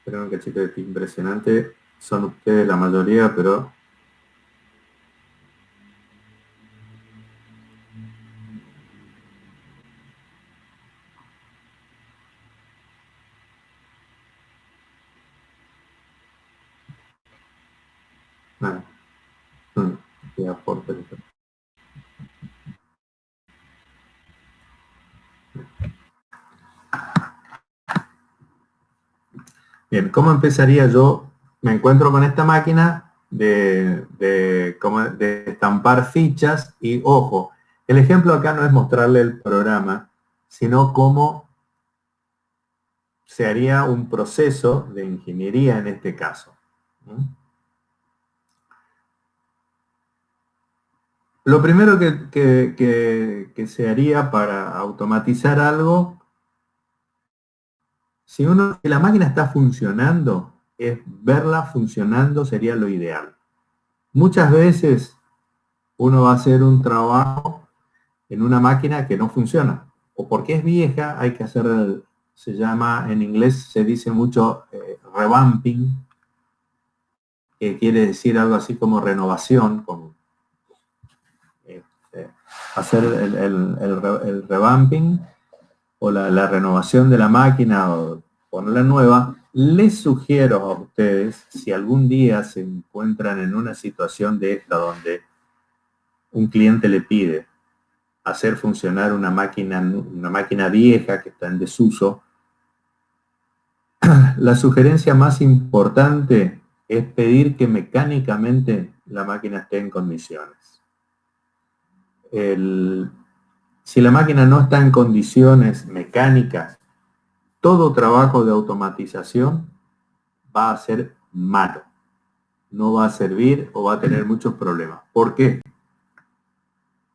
Espera un cachito de impresionante. Son ustedes la mayoría, pero... Nada. Qué aporte. Bien, ¿cómo empezaría yo? Me encuentro con esta máquina de estampar fichas y, ojo, el ejemplo acá no es mostrarle el programa, sino cómo se haría un proceso de ingeniería en este caso. Lo primero que se haría para automatizar algo, si la máquina está funcionando, es verla funcionando sería lo ideal. Muchas veces uno va a hacer un trabajo en una máquina que no funciona, o porque es vieja, hay que hacer, se llama, en inglés se dice mucho revamping, que quiere decir algo así como renovación, como hacer el revamping o la renovación de la máquina o ponerla nueva. Les sugiero a ustedes, si algún día se encuentran en una situación de esta donde un cliente le pide hacer funcionar una máquina vieja que está en desuso, la sugerencia más importante es pedir que mecánicamente la máquina esté en condiciones. Si la máquina no está en condiciones mecánicas, todo trabajo de automatización va a ser malo. No va a servir o va a tener muchos problemas. ¿Por qué?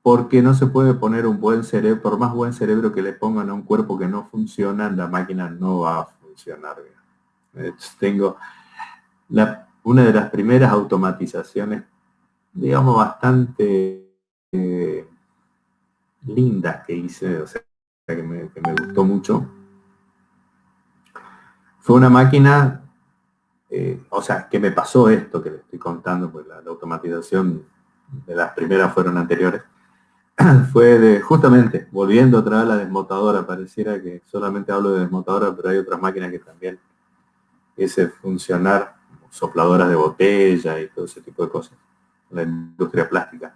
Porque no se puede poner un buen cerebro, por más buen cerebro que le pongan a un cuerpo que no funciona, la máquina no va a funcionar bien. Tengo una de las primeras automatizaciones, digamos, bastante lindas que hice, o sea, que me gustó mucho. Fue una máquina, o sea, que me pasó esto que le estoy contando, pues la automatización de las primeras fueron anteriores. Fue justamente, volviendo otra vez a la desmotadora, pareciera que solamente hablo de desmotadora, pero hay otras máquinas que también ese funcionar, sopladoras de botella y todo ese tipo de cosas, la industria plástica.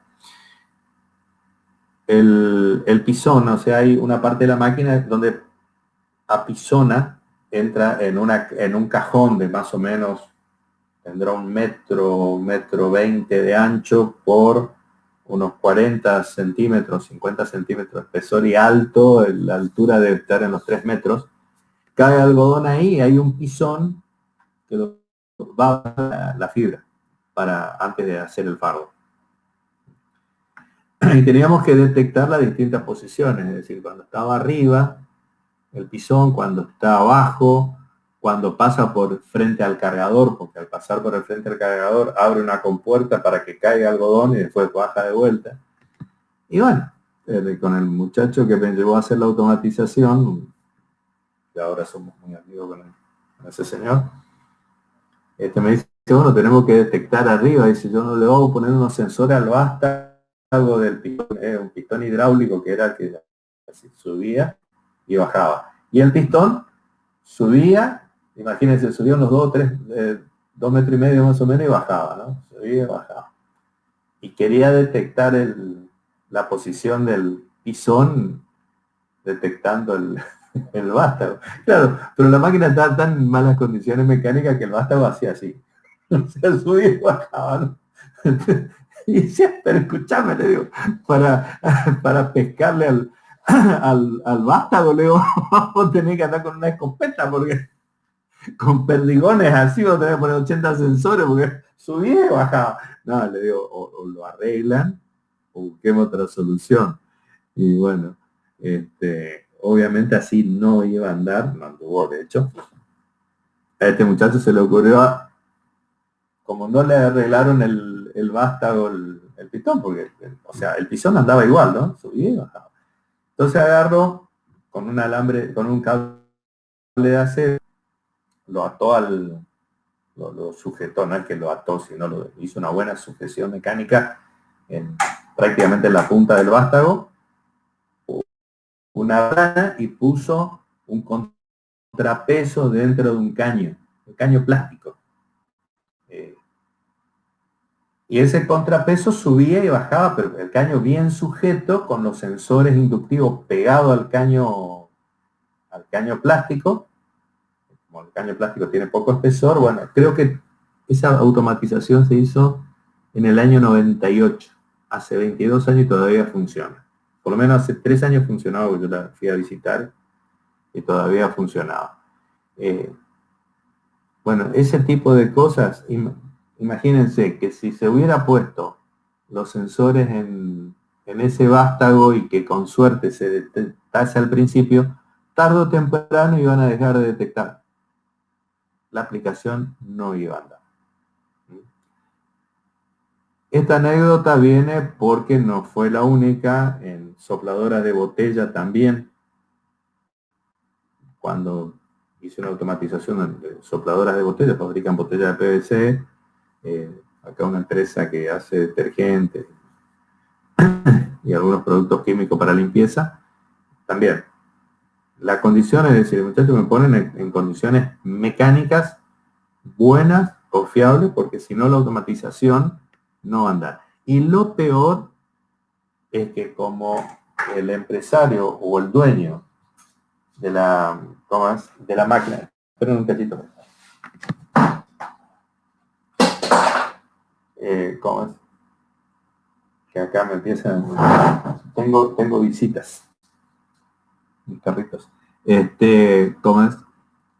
El pisón, o sea, hay una parte de la máquina donde apisona, entra en un cajón de más o menos, tendrá un metro 20 de ancho por unos 40 centímetros, 50 centímetros de espesor y alto, la altura debe estar en los 3 metros. Cae algodón ahí, hay un pisón que va a la fibra para antes de hacer el fardo. Y teníamos que detectar las distintas posiciones, es decir, cuando estaba arriba el pisón, cuando está abajo, cuando pasa por frente al cargador, porque al pasar por el frente al cargador abre una compuerta para que caiga algodón y después baja de vuelta. Y bueno, con el muchacho que me llevó a hacer la automatización, que ahora somos muy amigos con ese señor, me dice, bueno, tenemos que detectar arriba, dice, yo no le voy a poner unos sensores al vástago del pistón, un pistón hidráulico que era que así, subía y bajaba. Y el pistón subía, imagínense, subía unos 2 metros y medio más o menos y bajaba, ¿no? Subía y bajaba. Y quería detectar la posición del pisón detectando el vástago. Claro, pero la máquina estaba tan en malas condiciones mecánicas que el vástago hacía así. O sea, subía y bajaba, ¿no? Y decía, pero escuchame, le digo, para pescarle al vástago, le digo, vamos a tener que andar con una escopeta porque con perdigones así vos tenés que poner 80 sensores porque subía y bajaba. No, le digo, o lo arreglan o busquemos otra solución. Y bueno, obviamente así no iba a andar, no anduvo de hecho. A este muchacho se le ocurrió, como no le arreglaron el vástago, el pistón, porque, o sea, el pistón andaba igual, ¿no? Subía y bajaba. Entonces agarró con un alambre, con un cable de acero, lo ató lo sujetó, no es que lo ató, sino lo hizo una buena sujeción mecánica en prácticamente en la punta del vástago, una rana, y puso un contrapeso dentro de un caño plástico. Y ese contrapeso subía y bajaba, pero el caño bien sujeto, con los sensores inductivos pegados al caño plástico. Como el caño plástico tiene poco espesor, bueno, creo que esa automatización se hizo en el año 98, hace 22 años y todavía funciona. Por lo menos hace 3 años funcionaba, porque yo la fui a visitar y todavía funcionaba. Bueno, ese tipo de cosas, imagínense que si se hubiera puesto los sensores en ese vástago y que con suerte se detectase al principio, tarde o temprano iban a dejar de detectar. La aplicación no iba a andar. Esta anécdota viene porque no fue la única. En sopladoras de botella también, cuando hice una automatización de sopladoras de botella, fabrican botellas de PVC, acá una empresa que hace detergentes y algunos productos químicos para limpieza, también. La condición es decir, muchachos, me ponen en condiciones mecánicas buenas, confiables, porque si no la automatización no va a andar. Y lo peor es que como el empresario o el dueño de la máquina, esperen un cachito, ¿cómo es? Que acá me empiezan, tengo visitas, mis carritos. ¿Cómo es?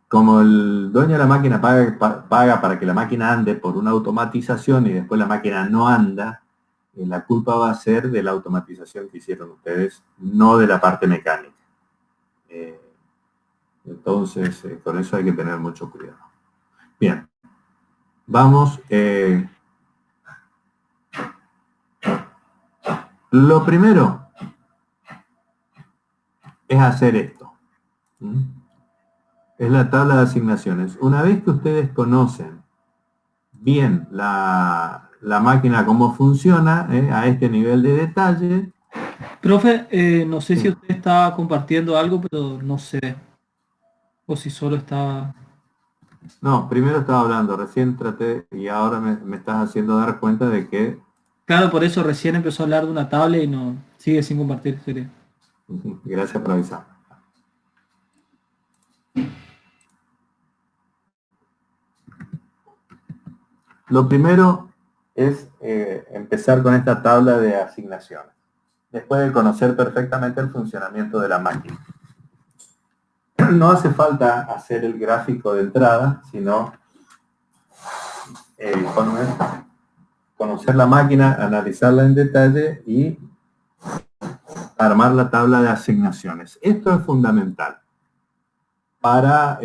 Como el dueño de la máquina paga para que la máquina ande por una automatización y después la máquina no anda, la culpa va a ser de la automatización que hicieron ustedes, no de la parte mecánica. Entonces, con eso hay que tener mucho cuidado. Bien, vamos. Lo primero es hacer esto. Es la tabla de asignaciones. Una vez que ustedes conocen bien la máquina, cómo funciona, a este nivel de detalle. Profe, no sé si usted está compartiendo algo, pero no sé. O si solo está... No, primero estaba hablando, recién traté y ahora me estás haciendo dar cuenta de que... Claro, por eso recién empezó a hablar de una tablet y no sigue sin compartir, sería. Gracias por avisar. Lo primero es empezar con esta tabla de asignaciones, después de conocer perfectamente el funcionamiento de la máquina. No hace falta hacer el gráfico de entrada, sino conocer la máquina, analizarla en detalle y armar la tabla de asignaciones. Esto es fundamental para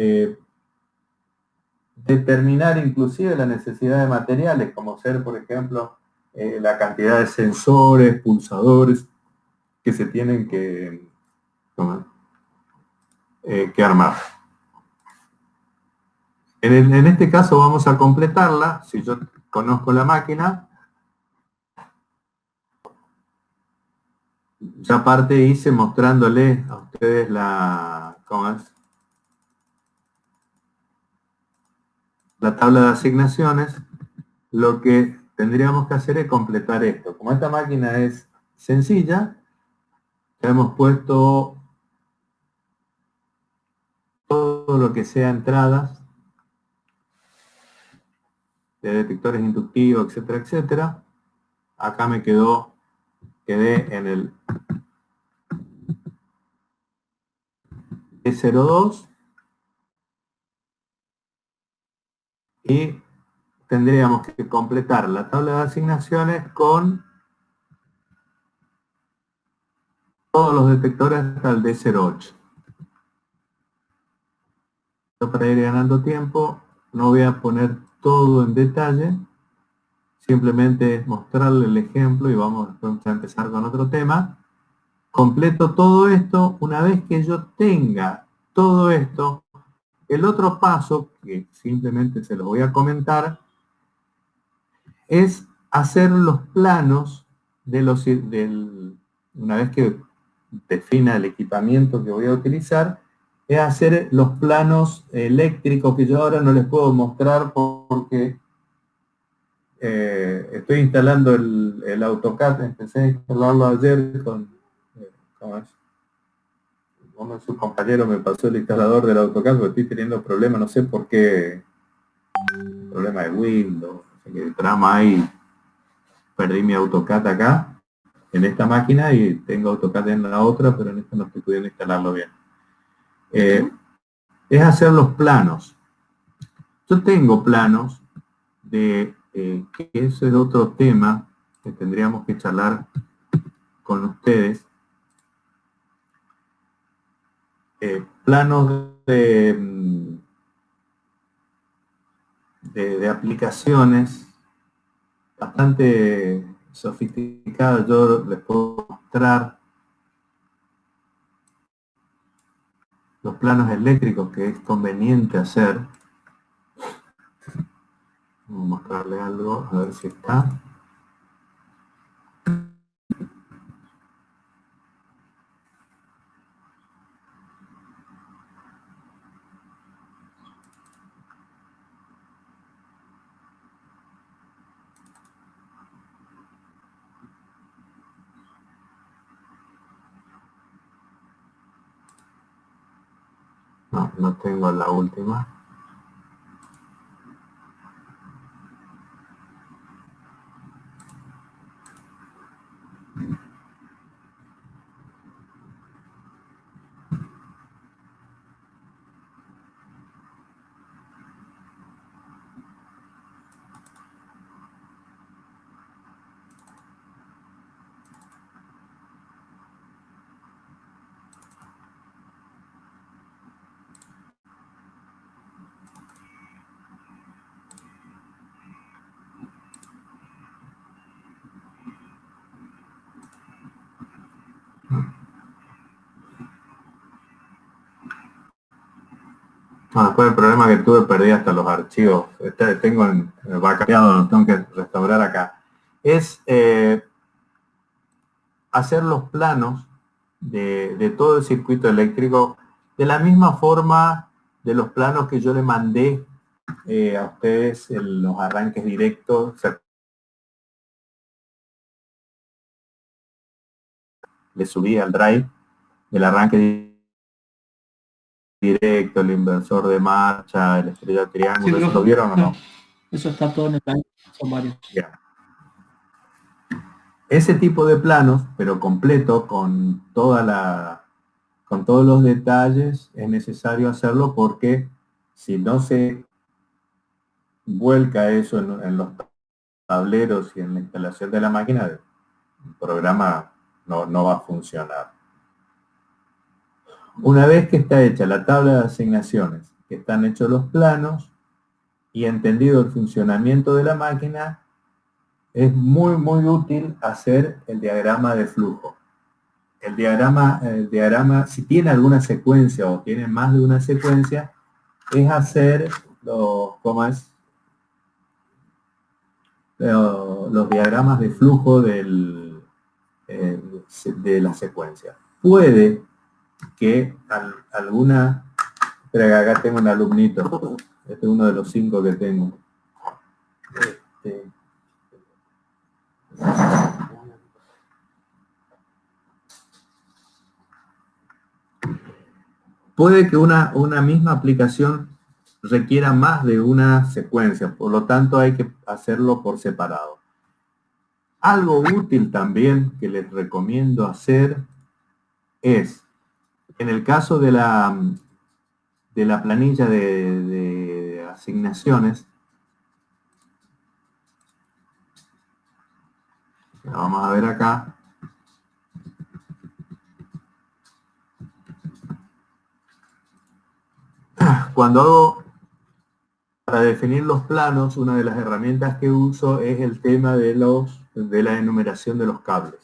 determinar inclusive la necesidad de materiales, como ser, por ejemplo, la cantidad de sensores, pulsadores que se tienen que armar. En este caso vamos a completarla. Si yo conozco la máquina, ya aparte hice mostrándole a ustedes la tabla de asignaciones. Lo que tendríamos que hacer es completar esto. Como esta máquina es sencilla, hemos puesto todo lo que sea entradas de detectores inductivos, etcétera, etcétera. Acá quedé en el E02 y tendríamos que completar la tabla de asignaciones con todos los detectores hasta el D08. Para ir ganando tiempo, no voy a poner todo en detalle, simplemente es mostrarle el ejemplo y vamos a empezar con otro tema. Completo todo esto. Una vez que yo tenga todo esto, el otro paso, que simplemente se los voy a comentar, es hacer los planos de una vez que defina el equipamiento que voy a utilizar, es hacer los planos eléctricos que yo ahora no les puedo mostrar porque estoy instalando el AutoCAD. Empecé a instalarlo ayer ¿cómo es? Uno de sus compañeros me pasó el instalador del AutoCAD porque estoy teniendo problemas, no sé por qué, problema de Windows, no sé qué trama hay. Perdí mi AutoCAD acá, en esta máquina, y tengo AutoCAD en la otra, pero en esta no estoy pudiendo instalarlo bien. Es hacer los planos. Yo tengo planos que ese es otro tema que tendríamos que charlar con ustedes. Planos de aplicaciones bastante sofisticadas. Yo les puedo mostrar los planos eléctricos que es conveniente hacer. Vamos a mostrarle algo, a ver si está. No, no tengo la última. No, después del problema que tuve, perdí hasta los archivos. Tengo vacateado, los tengo que restaurar acá. Es hacer los planos de todo el circuito eléctrico de la misma forma de los planos que yo le mandé a ustedes en los arranques directos. Le subí al drive del arranque directo, el inversor de marcha, el estrella triángulo. Sí, ¿Eso lo vieron o no? Eso está todo en el drive, son varios. Yeah. Ese tipo de planos, pero completo, con todos los detalles, es necesario hacerlo porque si no se vuelca eso en los tableros y en la instalación de la máquina, el programa no va a funcionar. Una vez que está hecha la tabla de asignaciones, que están hechos los planos y entendido el funcionamiento de la máquina, es muy útil hacer el diagrama de flujo. El diagrama, si tiene alguna secuencia o tiene más de una secuencia, es hacer los diagramas de flujo de la secuencia. Puede que alguna... Espera que acá tengo un alumnito. Este es uno de los 5 que tengo. Puede que una misma aplicación requiera más de una secuencia, por lo tanto hay que hacerlo por separado. Algo útil también que les recomiendo hacer es, en el caso de la planilla de asignaciones, la vamos a ver acá. Cuando hago, para definir los planos, una de las herramientas que uso es el tema de la enumeración de los cables.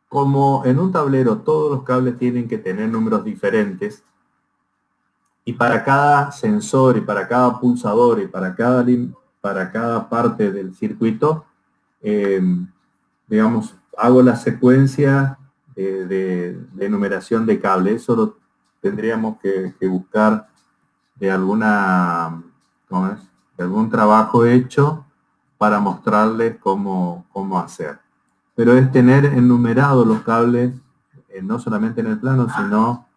Como en un tablero todos los cables tienen que tener números diferentes, y para cada sensor, y para cada pulsador, y para cada parte del circuito, digamos, hago la secuencia de numeración de cable. Eso lo tendríamos que buscar de alguna, ¿cómo es? De algún trabajo hecho para mostrarles cómo hacer. Pero es tener enumerados los cables, no solamente en el plano, sino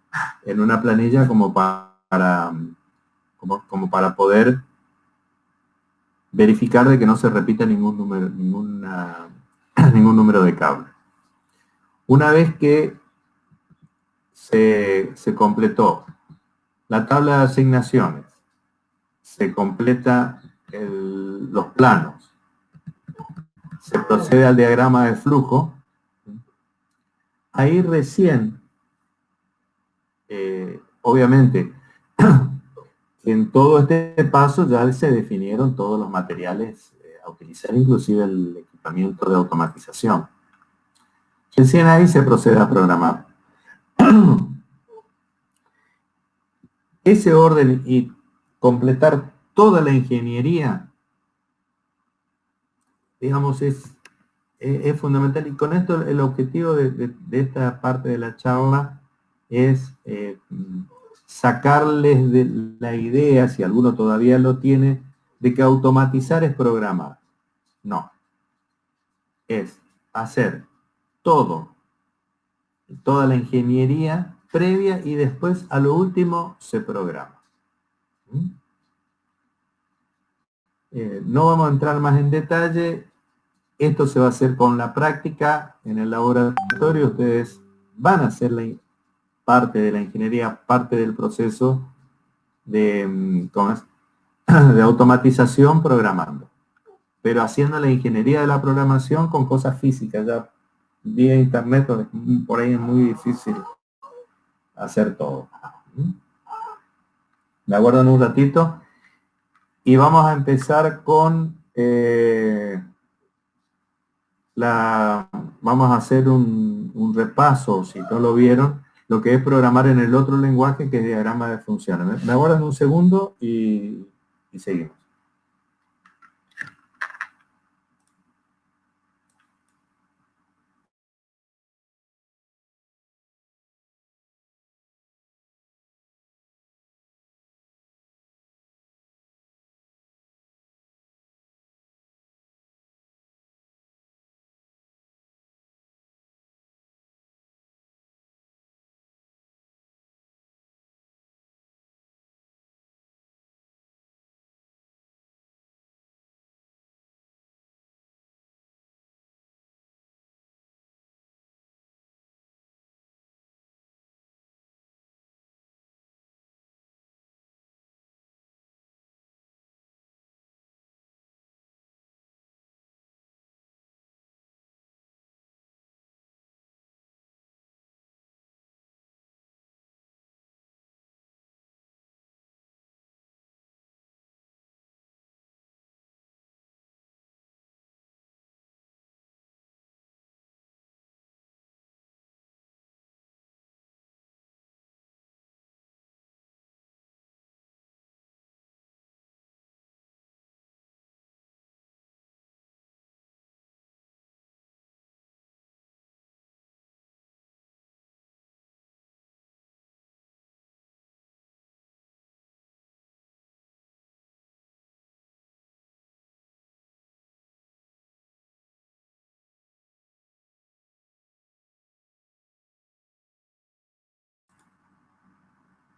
en una planilla como para poder verificar de que no se repita ningún número de cable. Una vez que se completó la tabla de asignaciones, se completa los planos, se procede al diagrama de flujo, ahí recién, obviamente, en todo este paso ya se definieron todos los materiales a utilizar, inclusive el equipamiento de automatización. Recién ahí se procede a programar. Ese orden y completar toda la ingeniería, digamos, es fundamental. Y con esto el objetivo de esta parte de la charla es sacarles de la idea, si alguno todavía lo tiene, de que automatizar es programar. No. Es hacer toda la ingeniería previa y después a lo último se programa. No vamos a entrar más en detalle. Esto se va a hacer con la práctica en el laboratorio. Ustedes van a hacer parte de la ingeniería, parte del proceso de automatización programando, pero haciendo la ingeniería de la programación con cosas físicas. Ya vía internet por ahí es muy difícil hacer todo. Me aguardan un ratito y vamos a empezar con vamos a hacer un repaso, si no lo vieron, lo que es programar en el otro lenguaje, que es diagrama de funciones. Me aguardan un segundo y seguimos.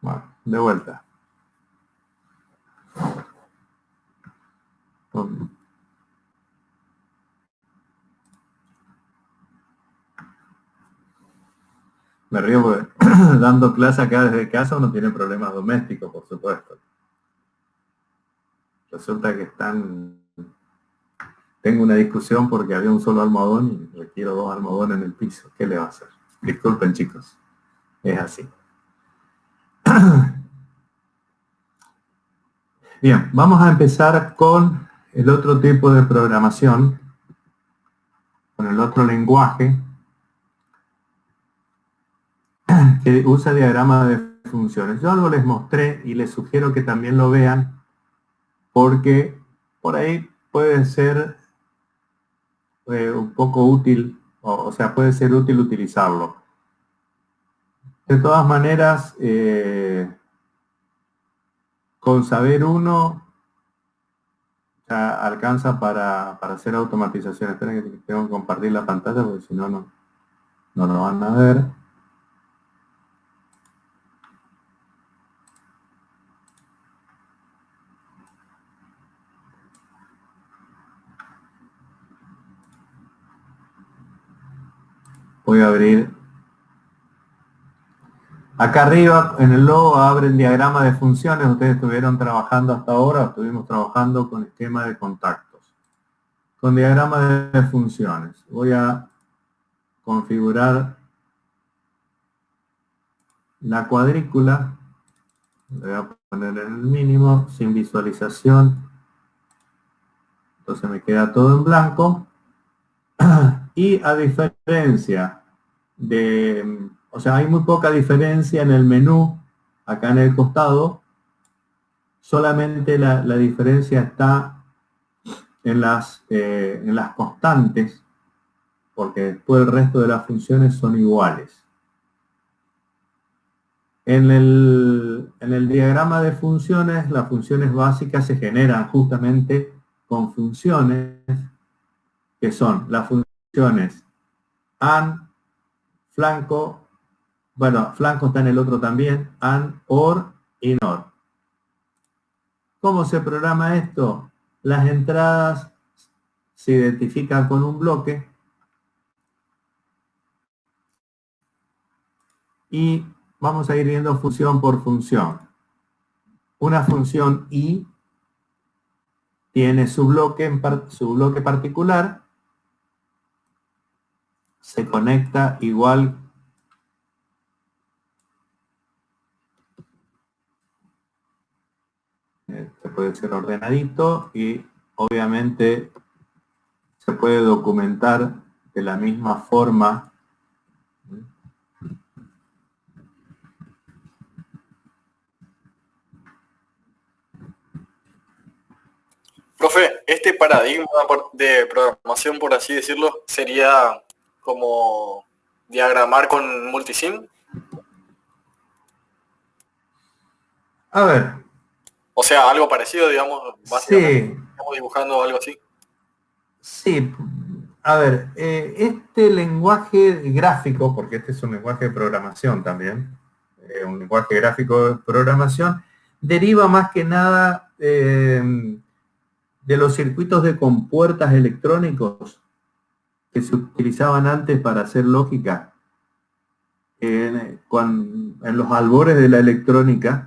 Bueno, de vuelta. Me río porque dando clase acá desde casa uno tiene problemas domésticos, por supuesto. Resulta que tengo una discusión porque había un solo almohadón y requiero 2 almohadones en el piso. ¿Qué le va a hacer? Disculpen, chicos. Es así. Bien, vamos a empezar con el otro tipo de programación, con el otro lenguaje que usa diagrama de funciones. Yo algo les mostré y les sugiero que también lo vean, porque por ahí puede ser un poco útil, o sea, puede ser útil utilizarlo. De todas maneras, con saber uno, ya alcanza para hacer automatización. Esperen que tengo que compartir la pantalla porque si no, no lo van a ver. Voy a abrir. Acá arriba en el logo abren diagrama de funciones. Ustedes estuvieron trabajando hasta ahora, estuvimos trabajando con esquema de contactos. Con diagrama de funciones. Voy a configurar la cuadrícula. Le voy a poner en el mínimo, sin visualización. Entonces me queda todo en blanco. Y a diferencia de, o sea, hay muy poca diferencia en el menú, acá en el costado, solamente la diferencia está en las constantes, porque después el resto de las funciones son iguales. En el diagrama de funciones, las funciones básicas se generan justamente con funciones que son las funciones AND, flanco, bueno, flanco está en el otro también, AND, OR y NOR. ¿Cómo se programa esto? Las entradas se identifican con un bloque y vamos a ir viendo función por función. Una función I tiene su bloque particular, se conecta igual se puede ser ordenadito y obviamente se puede documentar de la misma forma. Profe, este paradigma de programación, por así decirlo, sería como diagramar con multisim. A ver. O sea, algo parecido, digamos, básicamente. Sí. Estamos dibujando algo así. Sí. A ver, este lenguaje gráfico, porque este es un lenguaje de programación también, un lenguaje gráfico de programación, deriva más que nada de los circuitos de compuertas electrónicos que se utilizaban antes para hacer lógica. En los albores de la electrónica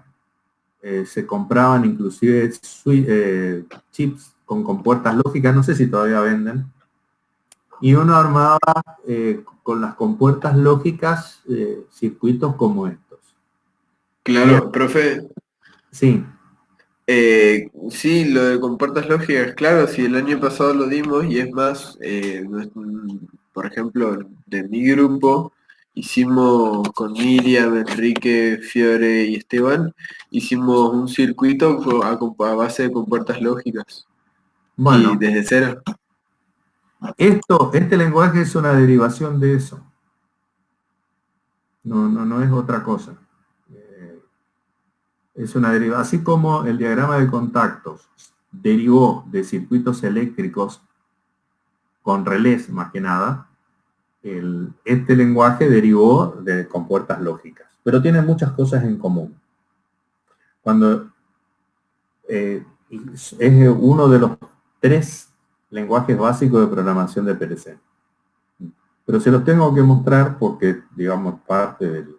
se compraban inclusive chips con compuertas lógicas, no sé si todavía venden, y uno armaba con las compuertas lógicas circuitos como estos. Claro, profe. Sí. Sí, lo de compuertas lógicas, claro, sí, el año pasado lo dimos y es más, por ejemplo, de mi grupo, hicimos con Miriam, Enrique, Fiore y Esteban, hicimos un circuito a base de compuertas lógicas. Bueno, y desde cero. Este lenguaje es una derivación de eso. No es otra cosa. Es una derivación. Así como el diagrama de contactos derivó de circuitos eléctricos con relés más que nada, este lenguaje derivó de compuertas lógicas. Pero tiene muchas cosas en común. Cuando es uno de los 3 lenguajes básicos de programación de PLC. Pero se los tengo que mostrar porque, digamos, parte del,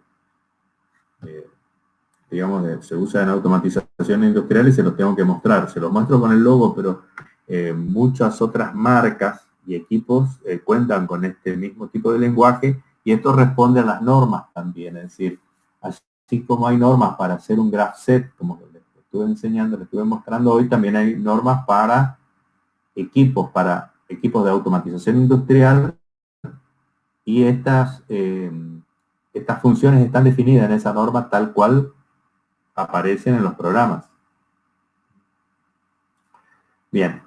se usa en automatización industrial y se los tengo que mostrar. Se los muestro con el logo, pero muchas otras marcas y equipos cuentan con este mismo tipo de lenguaje y esto responde a las normas también. Es decir, así como hay normas para hacer un graph set, como les estuve enseñando, les estuve mostrando hoy, también hay normas para equipos de automatización industrial y estas estas funciones están definidas en esa norma tal cual aparecen en los programas. Bien.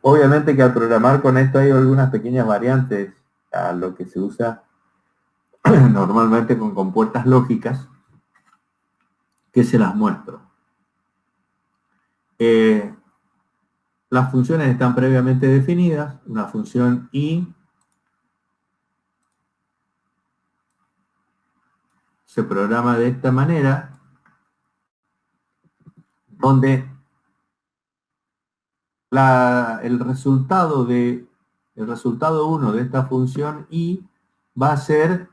Obviamente que al programar con esto hay algunas pequeñas variantes a lo que se usa normalmente con compuertas lógicas, que se las muestro. Las funciones están previamente definidas. Una función i se programa de esta manera, donde el resultado 1 de esta función i va a ser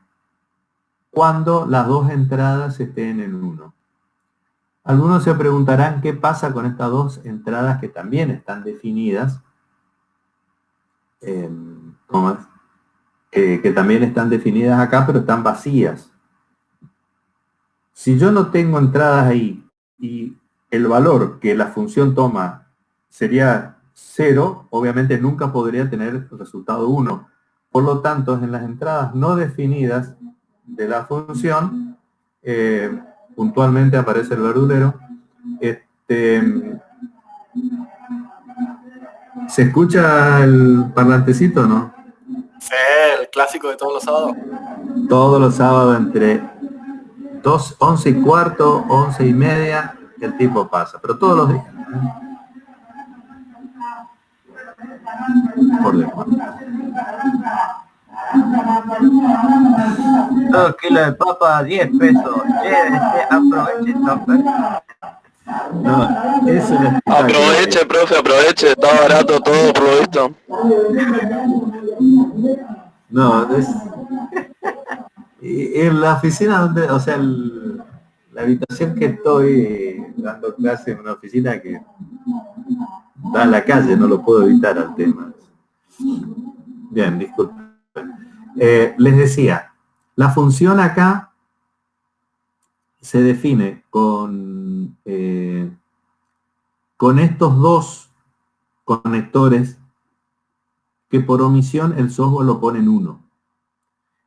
cuando las dos entradas estén en 1. Algunos se preguntarán qué pasa con estas dos entradas que también están definidas, que también están definidas acá, pero están vacías. Si yo no tengo entradas ahí y el valor que la función toma sería 0, obviamente nunca podría tener el resultado 1. Por lo tanto, en las entradas no definidas de la función, puntualmente aparece el verdulero. ¿Se escucha el parlantecito o no? Sí, el clásico de todos los sábados. Todos los sábados entre 11:15, 11:30, el tipo pasa, pero todos los días. Por demás. 2 kilos de papa, 10 pesos. Aproveche esta oferta. No, eso es Aproveche, profe, aproveche, está barato todo por lo visto. No, es en la oficina donde, o sea, la habitación que estoy dando clase en una oficina que da a la calle, no lo puedo evitar al tema. Bien, disculpen. Les decía, la función acá se define con estos dos conectores que por omisión el software lo pone en 1.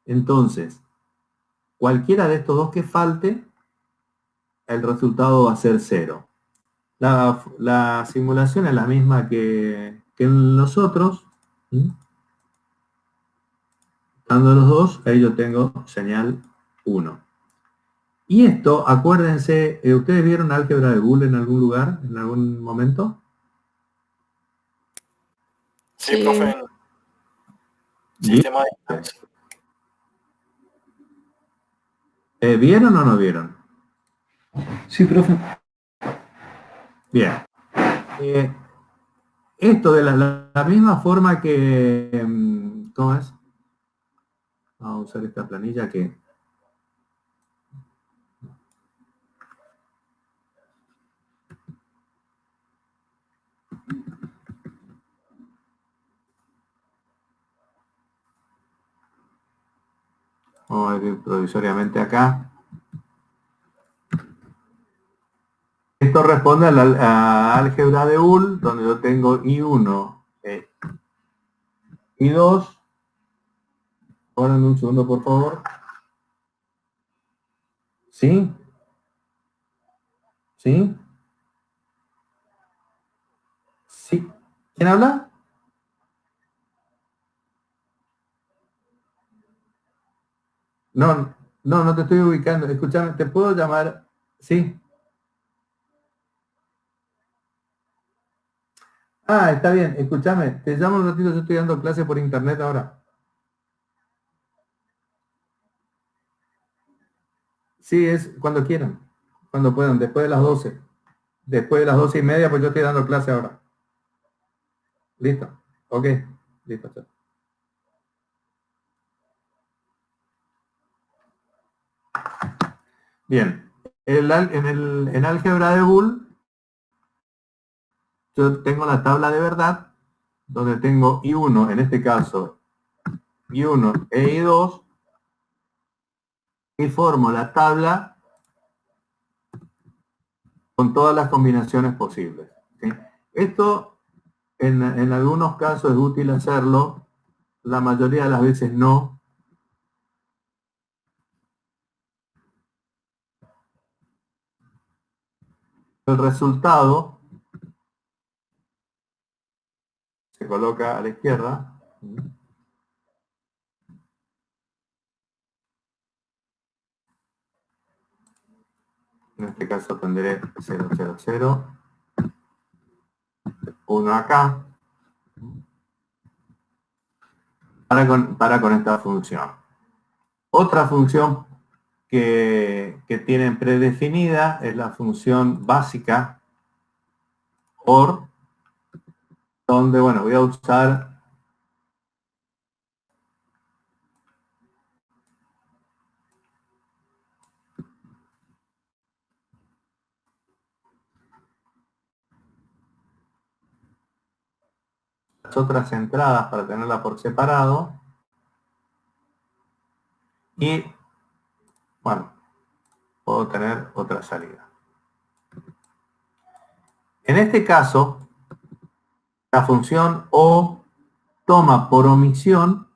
Entonces, cualquiera de estos dos que falte, el resultado va a ser 0. La simulación es la misma que en los otros. Dando los dos, ahí yo tengo señal 1. Y esto, acuérdense, ¿ustedes vieron álgebra de Boole en algún lugar, en algún momento? Sí, profe. Sistema de instancia. ¿Vieron o no vieron? Sí, profe. Bien. Esto de la misma forma que... ¿Cómo es? Vamos a usar esta planilla que... Vamos a ir provisoriamente acá. Esto responde a la álgebra de Boole, donde yo tengo I1, I2. Ahora en un segundo, por favor. ¿Sí? ¿Sí? ¿Sí? ¿Quién habla? No te estoy ubicando. Escúchame, ¿te puedo llamar? ¿Sí? Ah, está bien. Escúchame, te llamo un ratito, yo estoy dando clase por internet ahora. Sí, es cuando quieran, cuando puedan, después de las 12. Después de las 12:30, pues yo estoy dando clase ahora. ¿Listo? Ok, listo. Chao. Bien, en álgebra de Boole, yo tengo la tabla de verdad, donde tengo I1, en este caso, I1 e I2, y formo la tabla con todas las combinaciones posibles. ¿Sí? Esto, en algunos casos es útil hacerlo, la mayoría de las veces no, el resultado se coloca a la izquierda. En este caso tendré 0, 0, 0. 1 acá. Para con esta función. Otra función que tienen predefinida es la función básica OR, donde, bueno, voy a usar las otras entradas para tenerla por separado. Y, bueno, puedo tener otra salida. En este caso, la función O toma por omisión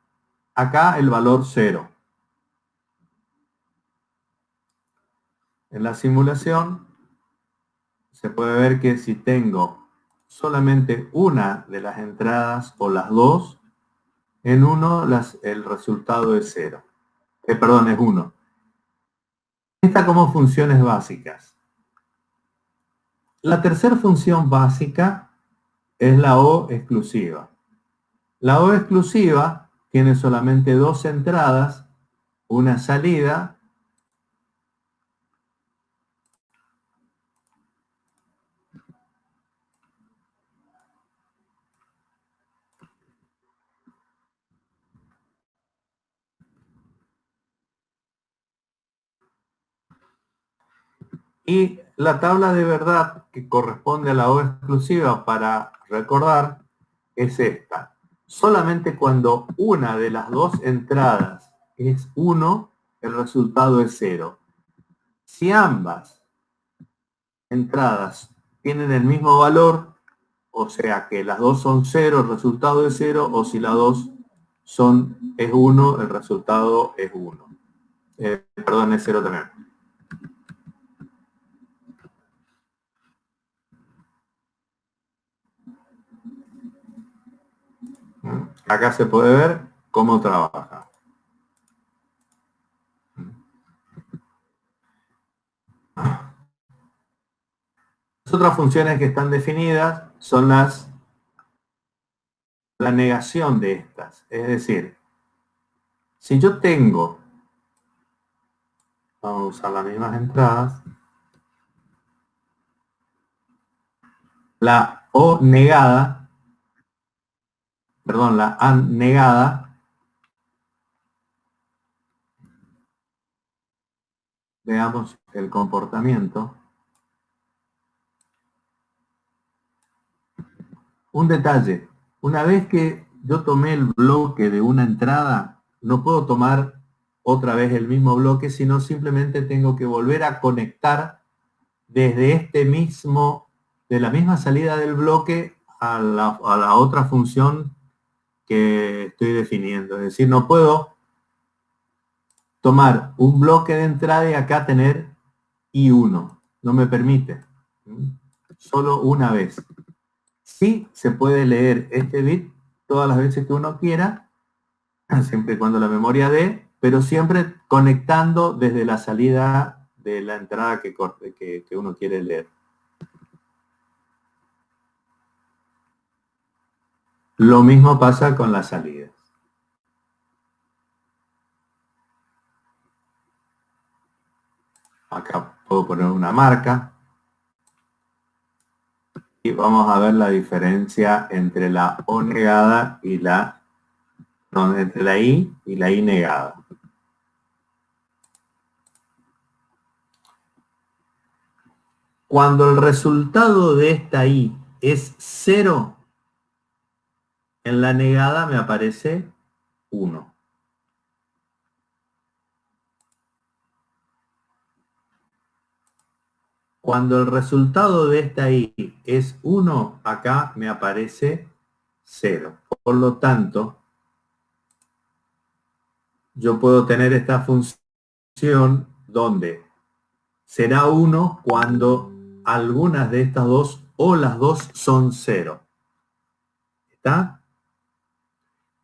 acá el valor 0. En la simulación se puede ver que si tengo solamente una de las entradas o las dos, en uno el resultado es 0. Perdón, es 1. Esta como funciones básicas. La tercera función básica es la O exclusiva. La O exclusiva tiene solamente dos entradas, una salida y la tabla de verdad que corresponde a la O exclusiva para recordar es esta. Solamente cuando una de las dos entradas es 1, el resultado es 0. Si ambas entradas tienen el mismo valor, o sea que las dos son 0, el resultado es 0, o si las dos es 1, el resultado es 1. Perdón, es 0 también. Acá se puede ver cómo trabaja. Las otras funciones que están definidas son la negación de estas. Es decir, si yo tengo, vamos a usar las mismas entradas, la O negada, perdón, la A negada, veamos el comportamiento. Un detalle, una vez que yo tomé el bloque de una entrada, no puedo tomar otra vez el mismo bloque, sino simplemente tengo que volver a conectar desde de la misma salida del bloque a la otra función que estoy definiendo. Es decir, no puedo tomar un bloque de entrada y acá tener I1. No me permite. Solo una vez. Sí se puede leer este bit todas las veces que uno quiera, siempre y cuando la memoria dé, pero siempre conectando desde la salida de la entrada que uno quiere leer. Lo mismo pasa con las salidas. Acá puedo poner una marca. Y vamos a ver la diferencia entre la O negada y entre la I y la I negada. Cuando el resultado de esta I es 0, en la negada me aparece 1. Cuando el resultado de esta I es 1, acá me aparece 0. Por lo tanto, yo puedo tener esta función donde será 1 cuando algunas de estas dos o las dos son 0. ¿Está?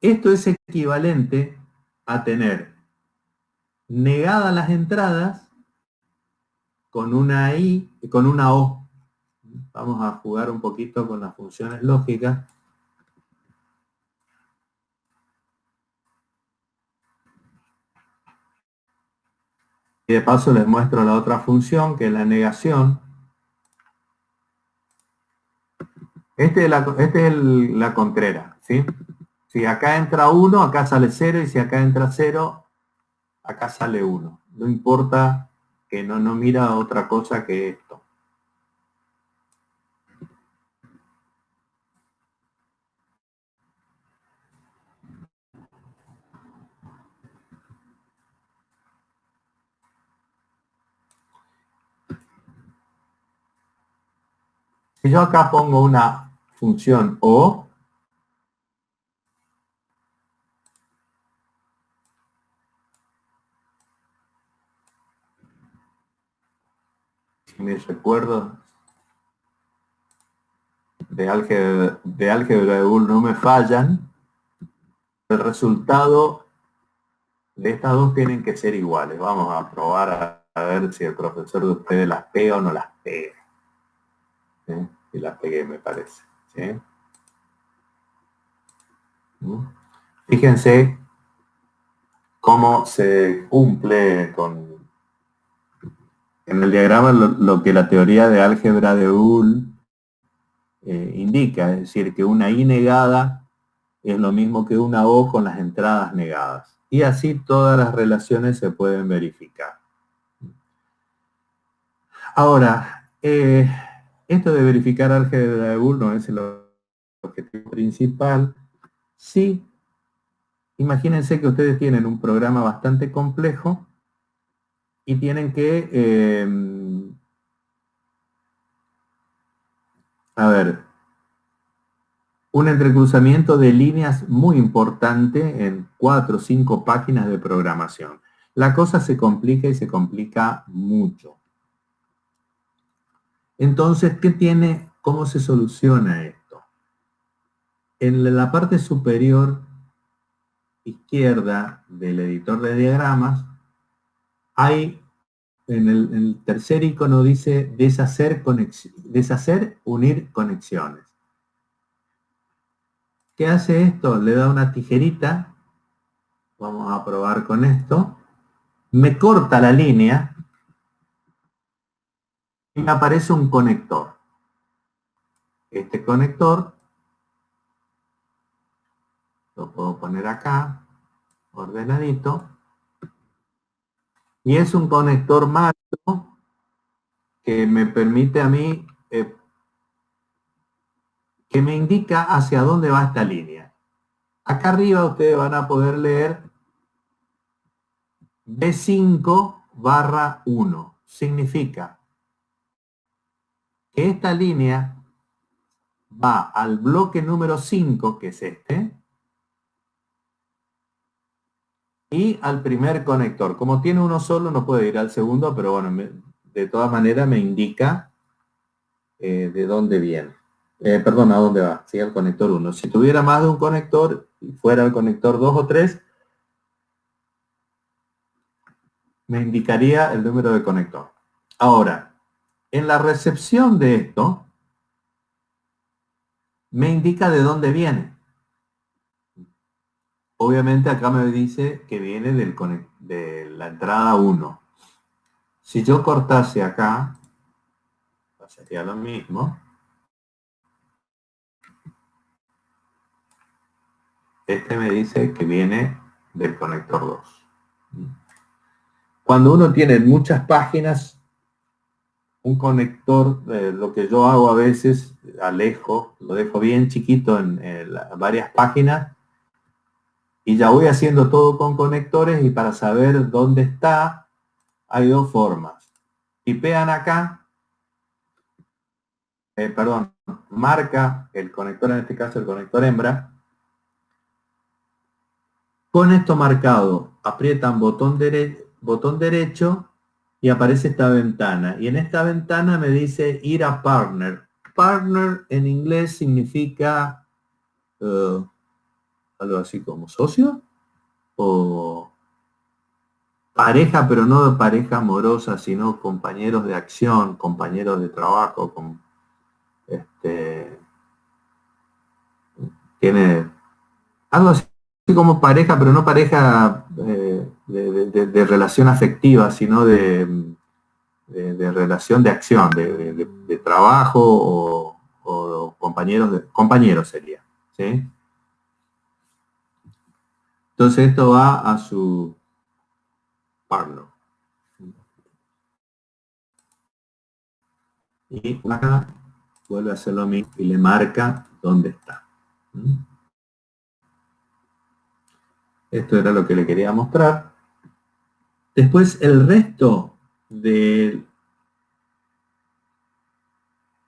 Esto es equivalente a tener negadas las entradas con una I, con una O. Vamos a jugar un poquito con las funciones lógicas. Y de paso les muestro la otra función, que es la negación. Este es la contrera, ¿sí? Si acá entra 1, acá sale 0, y si acá entra 0, acá sale 1. No importa, que no mira otra cosa que esto. Si yo acá pongo una función O, si mis recuerdos de álgebra de Boole no me fallan, el resultado de estas dos tienen que ser iguales. Vamos a probar a ver si el profesor de ustedes las pega o no las pega. ¿Sí? Y las pegué, me parece. ¿Sí? Fíjense cómo se cumple en el diagrama lo que la teoría de álgebra de Boole indica, es decir, que una I negada es lo mismo que una O con las entradas negadas. Y así todas las relaciones se pueden verificar. Ahora, esto de verificar álgebra de Boole no es el objetivo principal. Sí, imagínense que ustedes tienen un programa bastante complejo y tienen que, un entrecruzamiento de líneas muy importante en 4 o 5 páginas de programación. La cosa se complica y se complica mucho. Entonces, ¿cómo se soluciona esto? En la parte superior izquierda del editor de diagramas, hay, en el tercer icono dice deshacer, unir conexiones. ¿Qué hace esto? Le da una tijerita, vamos a probar con esto, me corta la línea y me aparece un conector. Este conector lo puedo poner acá, ordenadito, y es un conector macro que me permite a mí, que me indica hacia dónde va esta línea. Acá arriba ustedes van a poder leer B5/1. Significa que esta línea va al bloque número 5, que es este, y al primer conector. Como tiene uno solo, no puede ir al segundo, pero bueno, de todas maneras me indica de dónde viene. Perdón, a dónde va, ¿sí? Al conector 1. Si tuviera más de un conector, y fuera el conector 2 o 3, me indicaría el número de conector. Ahora, en la recepción de esto, me indica de dónde viene. Obviamente acá me dice que viene de la entrada 1. Si yo cortase acá, sería lo mismo. Este me dice que viene del conector 2. Cuando uno tiene muchas páginas, un conector, lo que yo hago a veces, lo dejo bien chiquito en varias páginas, y ya voy haciendo todo con conectores, y para saber dónde está, hay dos formas. Tipean acá, marca el conector, en este caso el conector hembra. Con esto marcado, aprietan botón derecho y aparece esta ventana. Y en esta ventana me dice ir a partner. Partner en inglés significa algo así como socio o pareja, pero no de pareja amorosa, sino compañeros de acción, compañeros de trabajo, tiene algo así como pareja, pero no pareja de relación afectiva, sino de relación de acción, de trabajo o compañeros sería, ¿sí? Entonces esto va a su partner. Y acá vuelve a hacer lo mismo y le marca dónde está. Esto era lo que le quería mostrar. Después el resto de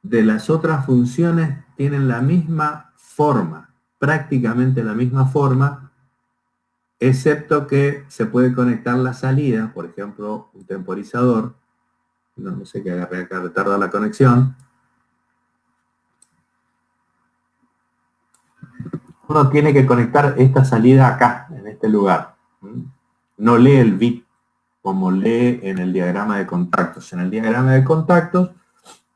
las otras funciones tienen la misma forma, prácticamente la misma forma, excepto que se puede conectar la salida, por ejemplo, un temporizador. No sé qué agarre acá, retarda la conexión. Uno tiene que conectar esta salida acá, en este lugar. No lee el bit como lee en el diagrama de contactos. En el diagrama de contactos,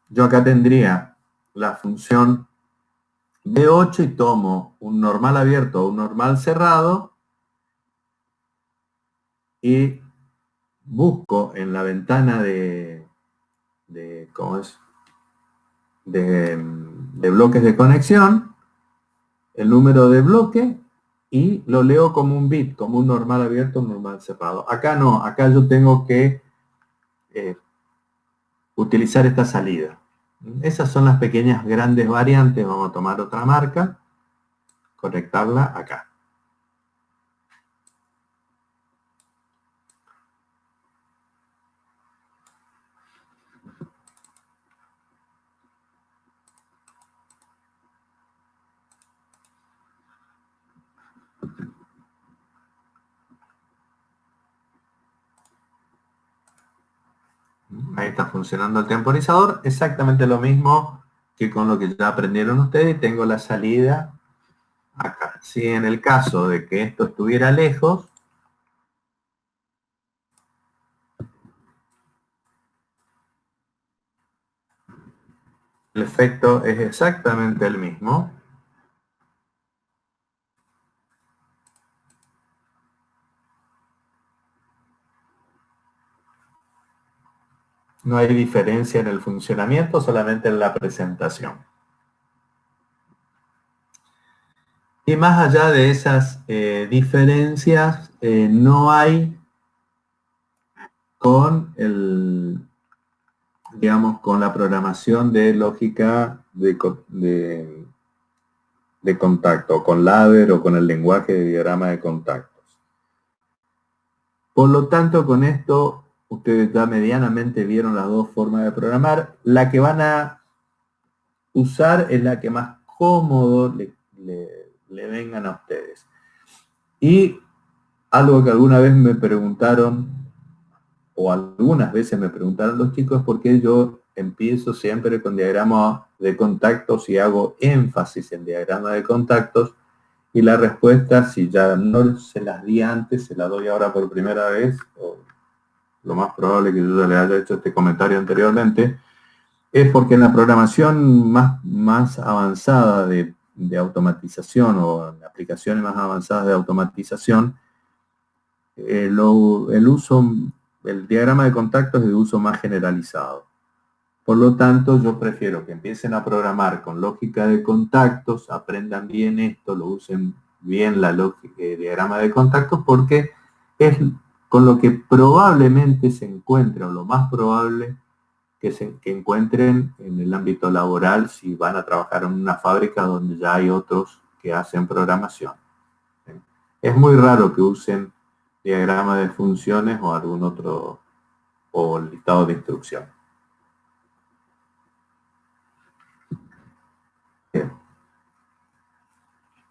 yo acá tendría la función B8 y tomo un normal abierto o un normal cerrado y busco en la ventana ¿cómo es? De bloques de conexión el número de bloque y lo leo como un bit, como un normal abierto, un normal cerrado. Acá no, acá yo tengo que utilizar esta salida. Esas son las pequeñas grandes variantes. Vamos a tomar otra marca, conectarla acá. Ahí está funcionando el temporizador, exactamente lo mismo que con lo que ya aprendieron ustedes. Tengo la salida acá. Si en el caso de que esto estuviera lejos, el efecto es exactamente el mismo. No hay diferencia en el funcionamiento, solamente en la presentación. Y más allá de esas diferencias, no hay con con la programación de lógica de contacto, con ladder o con el lenguaje de diagrama de contactos. Por lo tanto, con esto, ustedes ya medianamente vieron las dos formas de programar. La que van a usar es la que más cómodo le vengan a ustedes. Y algo que alguna vez me preguntaron, o algunas veces me preguntaron los chicos, por qué yo empiezo siempre con diagrama de contactos y hago énfasis en diagrama de contactos. Y la respuesta, si ya no se las di antes, se la doy ahora por primera vez, o lo más probable que yo ya le haya hecho este comentario anteriormente, es porque en la programación más avanzada de automatización o en aplicaciones más avanzadas de automatización, el diagrama de contactos es de uso más generalizado. Por lo tanto, yo prefiero que empiecen a programar con lógica de contactos, aprendan bien esto, lo usen bien la lógica de diagrama de contactos, porque es con lo que probablemente se encuentre, o lo más probable que encuentren en el ámbito laboral si van a trabajar en una fábrica donde ya hay otros que hacen programación. Es muy raro que usen diagrama de funciones o algún otro, o listado de instrucción. Bien.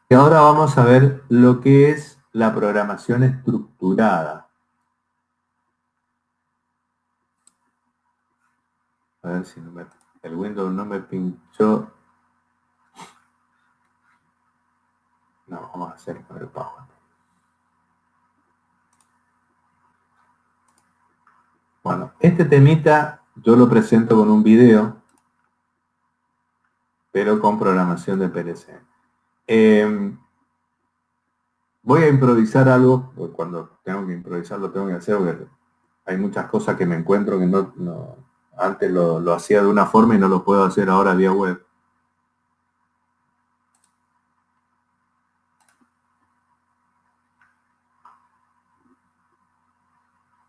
Y ahora vamos a ver lo que es la programación estructurada. A ver si el Windows no me pinchó. No, vamos a hacer con el PowerPoint. Bueno, este temita yo lo presento con un video, pero con programación de PLC. Voy a improvisar algo, cuando tengo que improvisar lo tengo que hacer, porque hay muchas cosas que me encuentro que antes lo hacía de una forma y no lo puedo hacer ahora vía web.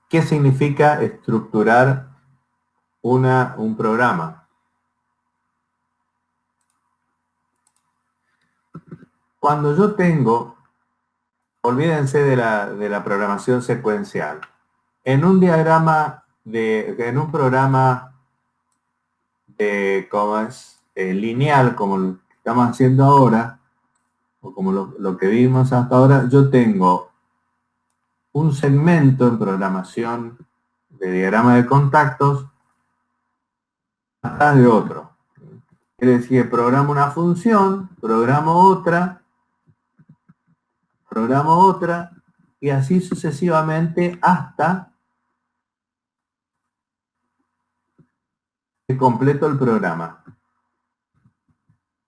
¿Qué significa estructurar un programa? Cuando yo tengo, olvídense de la programación secuencial, en un diagrama, en un programa lineal, como lo que estamos haciendo ahora, o como lo que vimos hasta ahora, yo tengo un segmento en programación de diagrama de contactos atrás de otro. Quiere decir que programo una función, programo otra, y así sucesivamente hasta que completo el programa.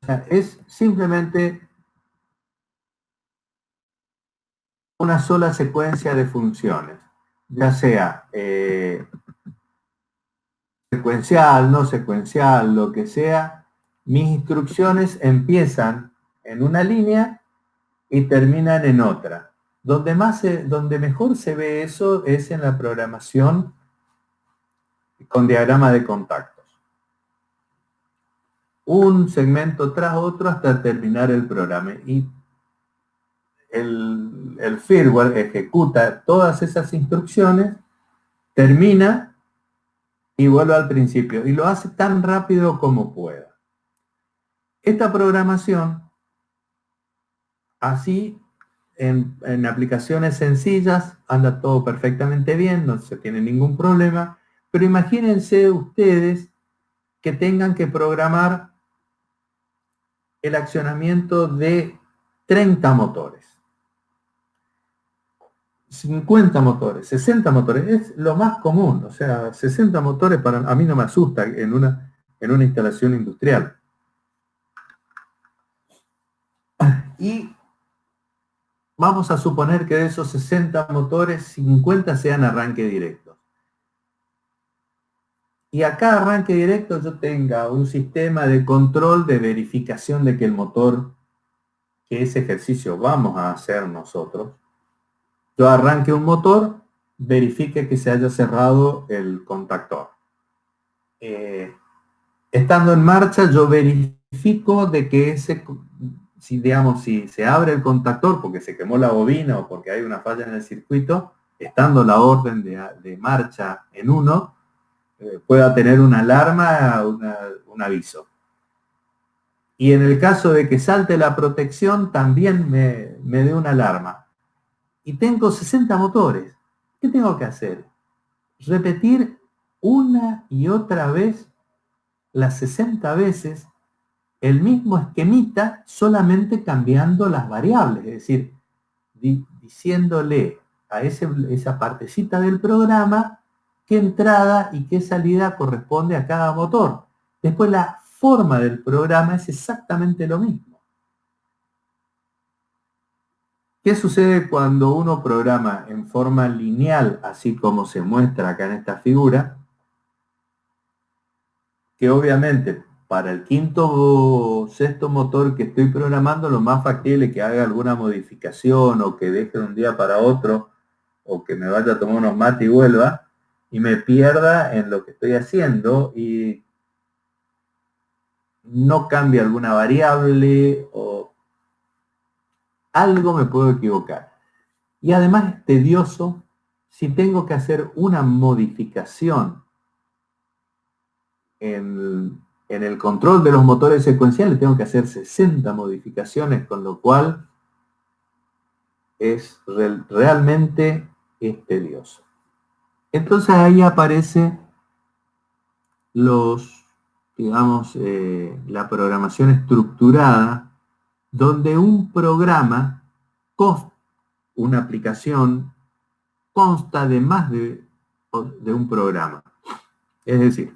O sea, es simplemente una sola secuencia de funciones, ya sea secuencial, no secuencial, lo que sea. Mis instrucciones empiezan en una línea y terminan en otra. Donde mejor se ve eso es en la programación con diagrama de contactos. Un segmento tras otro hasta terminar el programa. Y el firmware ejecuta todas esas instrucciones, termina y vuelve al principio. Y lo hace tan rápido como pueda. Esta programación, así, en aplicaciones sencillas, anda todo perfectamente bien, no se tiene ningún problema. Pero imagínense ustedes que tengan que programar el accionamiento de 30 motores, 50 motores, 60 motores, es lo más común. O sea, 60 motores a mí no me asusta en una instalación industrial. Y vamos a suponer que de esos 60 motores, 50 sean arranque directo. Y a cada arranque directo yo tenga un sistema de control de verificación de que el motor, que ese ejercicio vamos a hacer nosotros, yo arranque un motor, verifique que se haya cerrado el contactor. Estando en marcha, yo verifico de que si se abre el contactor porque se quemó la bobina o porque hay una falla en el circuito, estando la orden de marcha en 1, pueda tener una alarma, un aviso. Y en el caso de que salte la protección, también me dé una alarma. Y tengo 60 motores. ¿Qué tengo que hacer? Repetir una y otra vez, las 60 veces, el mismo esquemita, solamente cambiando las variables. Es decir, diciéndole a esa partecita del programa qué entrada y qué salida corresponde a cada motor. Después la forma del programa es exactamente lo mismo. ¿Qué sucede cuando uno programa en forma lineal, así como se muestra acá en esta figura? Que obviamente para el quinto o sexto motor que estoy programando, lo más factible es que haga alguna modificación o que deje de un día para otro o que me vaya a tomar unos mates y vuelva y me pierda en lo que estoy haciendo y no cambie alguna variable o algo me puedo equivocar. Y además es tedioso si tengo que hacer una modificación en el control de los motores secuenciales, tengo que hacer 60 modificaciones, con lo cual es realmente tedioso. Entonces ahí aparece digamos, la programación estructurada, donde un programa, una aplicación, consta de más de un programa. Es decir,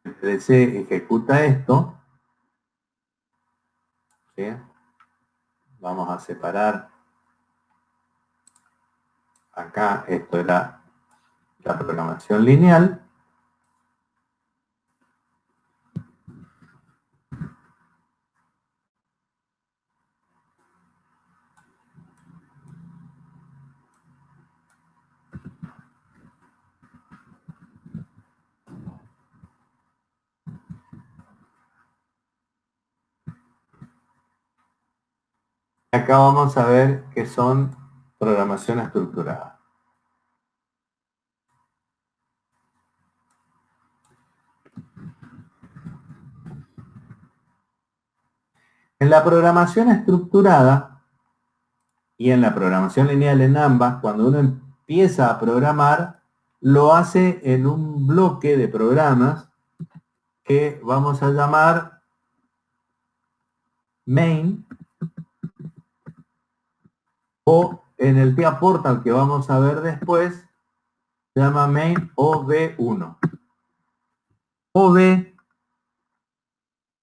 el PDC ejecuta esto, ¿sí? Vamos a separar acá, esto era la programación lineal. Acá vamos a ver qué son programación estructurada. En la programación estructurada y en la programación lineal, en ambas, cuando uno empieza a programar, lo hace en un bloque de programas que vamos a llamar main, o en el TIA Portal que vamos a ver después, se llama main OV1. OV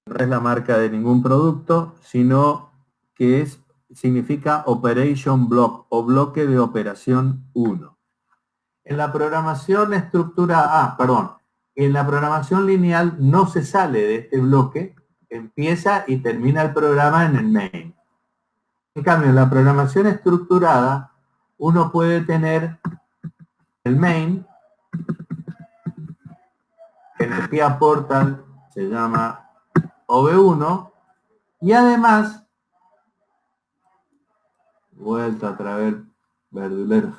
no es la marca de ningún producto, sino que significa Operation Block o bloque de operación 1. En la programación estructurada, en la programación lineal no se sale de este bloque, empieza y termina el programa en el main. En cambio, en la programación estructurada, uno puede tener el main, que en el TIA Portal se llama OV1, y además, vuelta a traer verdulero.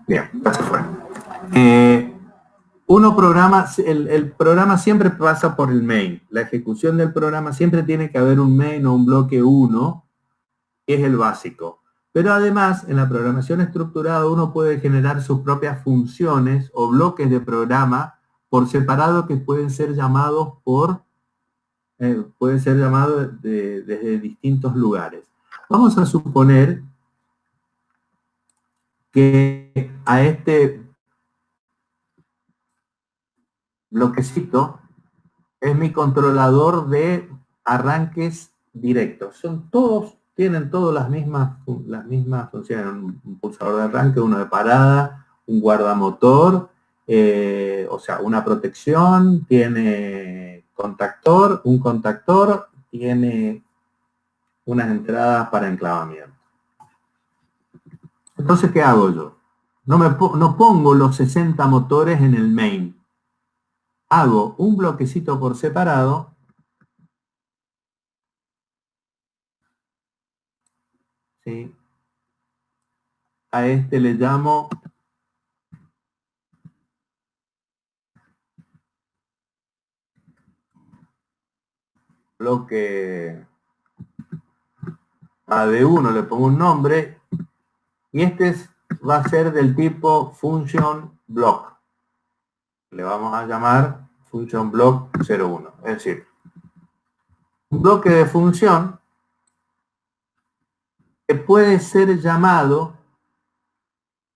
Bien, ya se fue. Uno programa, el programa siempre pasa por el main. La ejecución del programa siempre tiene que haber un main o un bloque 1, que es el básico. Pero además, en la programación estructurada, uno puede generar sus propias funciones o bloques de programa por separado que pueden ser llamados desde distintos lugares. Vamos a suponer que a este bloquecito es mi controlador de arranques directos. Tienen todas las mismas funciones. Un pulsador de arranque, uno de parada, un guardamotor, o sea, una protección, tiene un contactor, tiene unas entradas para enclavamiento. Entonces, ¿qué hago yo? No pongo los 60 motores en el main. Hago un bloquecito por separado. ¿Sí? A este le llamo bloque AD1, le pongo un nombre, y este va a ser del tipo function block. Le vamos a llamar function block 01. Es decir, un bloque de función que puede ser llamado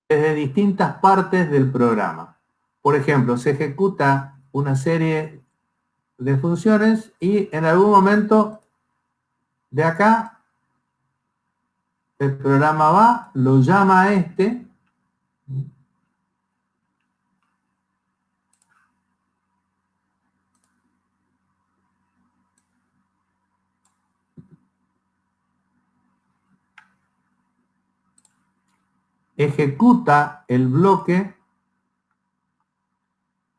desde distintas partes del programa. Por ejemplo, se ejecuta una serie de funciones y en algún momento de acá el programa va, lo llama a este, ejecuta el bloque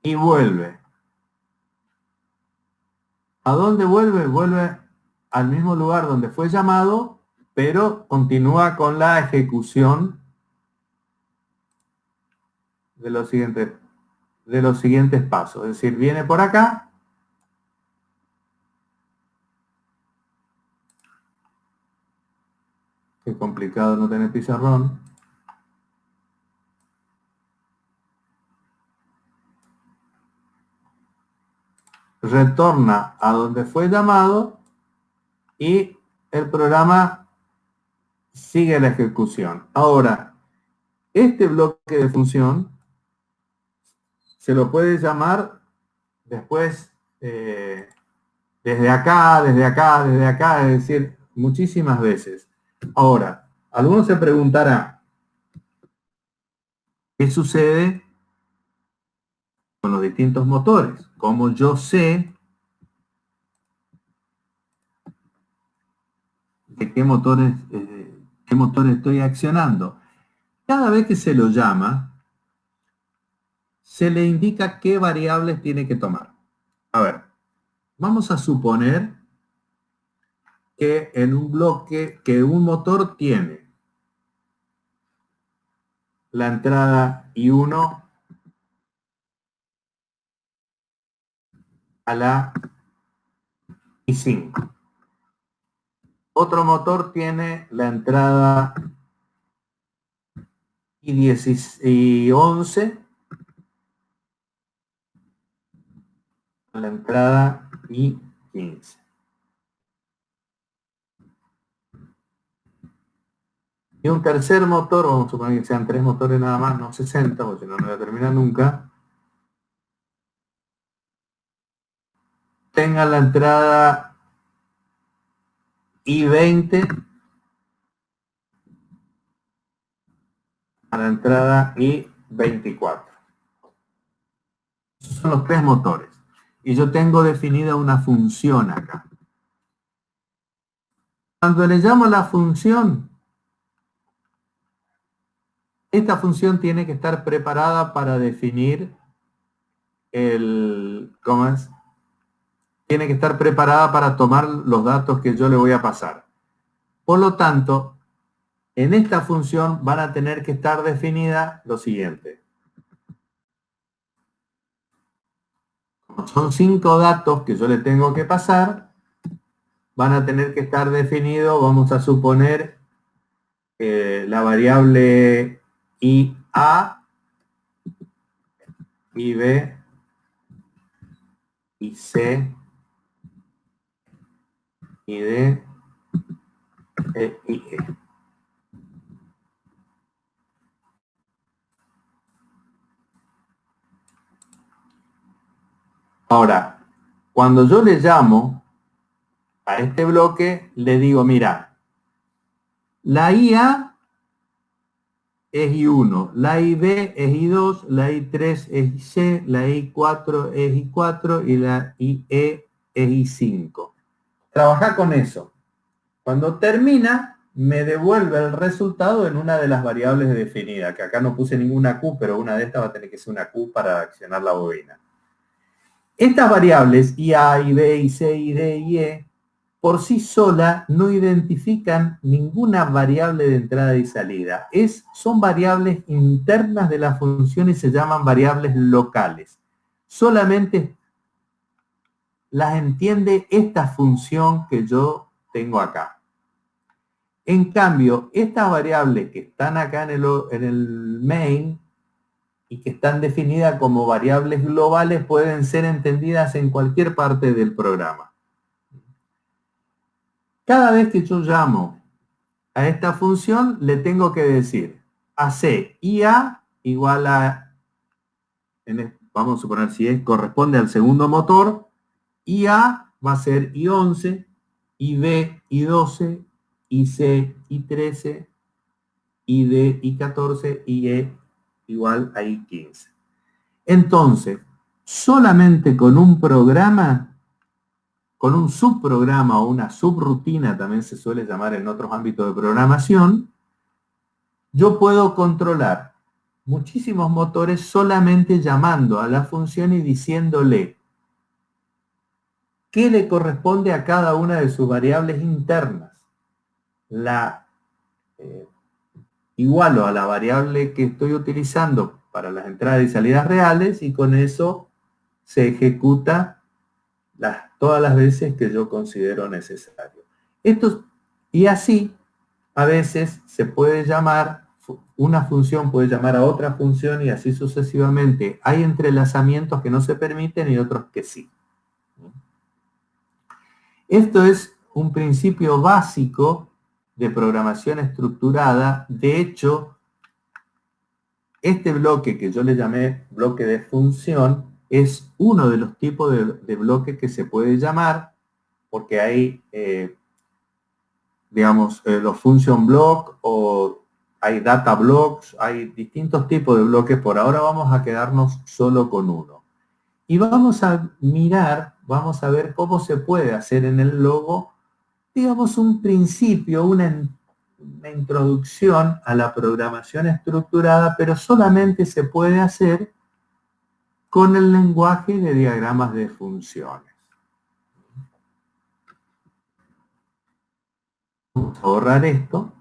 y vuelve. ¿A dónde vuelve? Vuelve al mismo lugar donde fue llamado, pero continúa con la ejecución de los siguientes pasos. Es decir, viene por acá. Qué complicado no tener pizarrón. Retorna a donde fue llamado y el programa sigue la ejecución. Ahora, este bloque de función se lo puede llamar después desde acá, desde acá, desde acá, es decir, muchísimas veces. Ahora, algunos se preguntarán, ¿qué sucede con los distintos motores? ¿Cómo yo sé de qué motores estoy accionando? Cada vez que se lo llama, se le indica qué variables tiene que tomar. A ver, vamos a suponer que en un bloque, que un motor tiene la entrada I1 a la I5. Otro motor tiene la entrada I11 a la entrada I15. Y un tercer motor, vamos a suponer que sean 3 motores nada más, no 60, porque si no, no voy a terminar nunca. Tenga la entrada I20 a la entrada I24. Esos son los 3 motores. Y yo tengo definida una función acá. Cuando le llamo la función, esta función tiene que estar preparada para definir ¿cómo es? Tiene que estar preparada para tomar los datos que yo le voy a pasar. Por lo tanto, en esta función van a tener que estar definida lo siguiente. Como son 5 datos que yo le tengo que pasar, van a tener que estar definidos, vamos a suponer, la variable IA, IB, IC, ID, IE. Ahora, cuando yo le llamo a este bloque, le digo, mira, la IA es I1, la IB es I2, la I3 es IC, la I4 es I4 y la IE es I5. Trabaja con eso. Cuando termina, me devuelve el resultado en una de las variables definidas, que acá no puse ninguna Q, pero una de estas va a tener que ser una Q para accionar la bobina. Estas variables, IA, IB, IC, ID, IE, por sí sola no identifican ninguna variable de entrada y salida. Son variables internas de la función y se llaman variables locales. Solamente las entiende esta función que yo tengo acá. En cambio, estas variables que están acá en el main y que están definidas como variables globales pueden ser entendidas en cualquier parte del programa. Cada vez que yo llamo a esta función, le tengo que decir AC IA igual a, vamos a suponer si corresponde al segundo motor, IA va a ser I11, IB I12, IC I13, ID I14, IE igual a I15. Entonces, solamente con un programa, con un subprograma o una subrutina, también se suele llamar en otros ámbitos de programación, yo puedo controlar muchísimos motores solamente llamando a la función y diciéndole qué le corresponde a cada una de sus variables internas. La igualo a la variable que estoy utilizando para las entradas y salidas reales, y con eso se ejecuta todas las veces que yo considero necesario. Y así, a veces se puede llamar, una función puede llamar a otra función y así sucesivamente. Hay entrelazamientos que no se permiten y otros que sí. Esto es un principio básico de programación estructurada. De hecho, este bloque que yo le llamé bloque de función es uno de los tipos de bloque que se puede llamar, porque hay, digamos, los function block o hay data blocks, hay distintos tipos de bloques. Por ahora vamos a quedarnos solo con uno. Y vamos a mirar, vamos a ver cómo se puede hacer en el logo, digamos, un principio, una introducción a la programación estructurada, pero solamente se puede hacer con el lenguaje de diagramas de funciones. Vamos a borrar esto.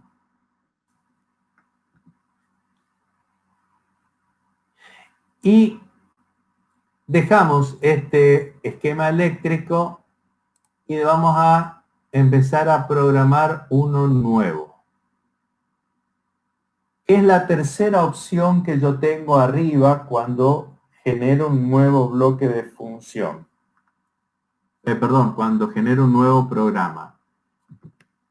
Y dejamos este esquema eléctrico y vamos a empezar a programar uno nuevo. Es la tercera opción que yo tengo arriba cuando genero un nuevo bloque de función. Cuando genero un nuevo programa.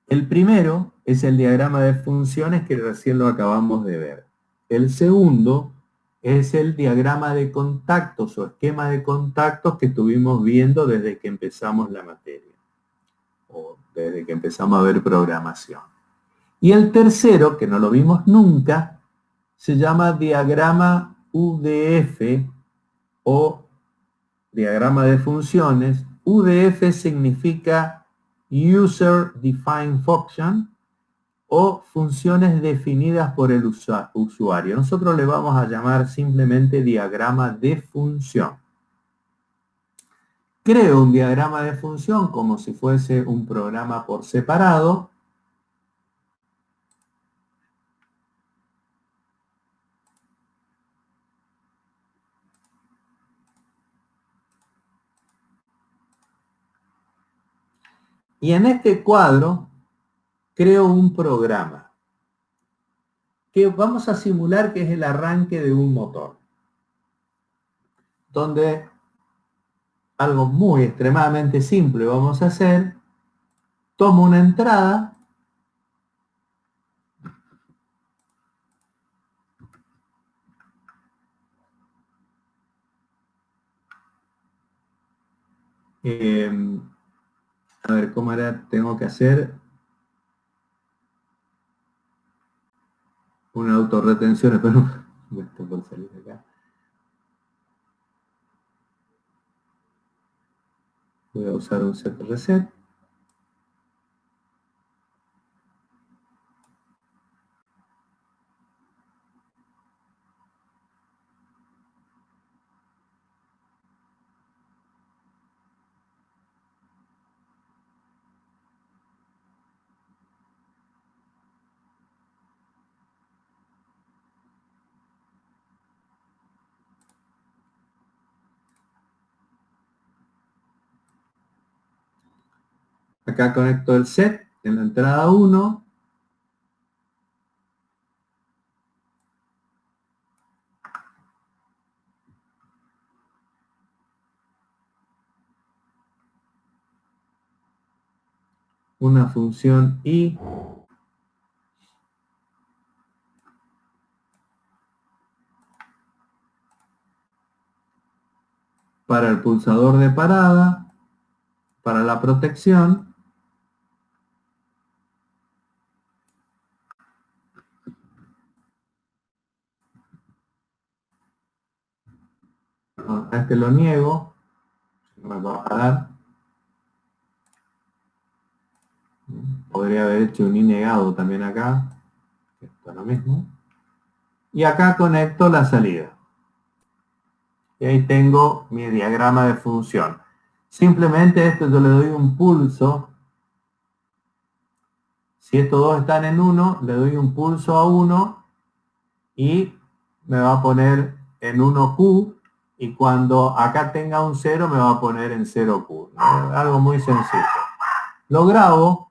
El primero es el diagrama de funciones que recién lo acabamos de ver. El segundo es el diagrama de contactos o esquema de contactos que estuvimos viendo desde que empezamos la materia. O desde que empezamos a ver programación. Y el tercero, que no lo vimos nunca, se llama diagrama UDF o diagrama de funciones. UDF significa User Defined Function o funciones definidas por el usuario. Nosotros le vamos a llamar simplemente diagrama de función. Creo un diagrama de función como si fuese un programa por separado. Y en este cuadro creo un programa que vamos a simular que es el arranque de un motor, donde algo muy extremadamente simple vamos a hacer. Tomo una entrada a ver, ¿cómo era? Tengo que hacer una autorretención, espero por salir de acá. Voy a usar un set reset. Acá conecto el set en la entrada 1. Una función i para el pulsador de parada, para la protección. A este lo niego, no me va a dar. Podría haber hecho un i negado también acá. Esto Esto es lo mismo. Y acá conecto la salida. Y ahí tengo mi diagrama de función. Simplemente esto yo le doy un pulso. Si estos dos están en 1, le doy un pulso a 1 y me va a poner en 1Q. Y cuando acá tenga un 0, me va a poner en 0Q. Algo muy sencillo. Lo grabo.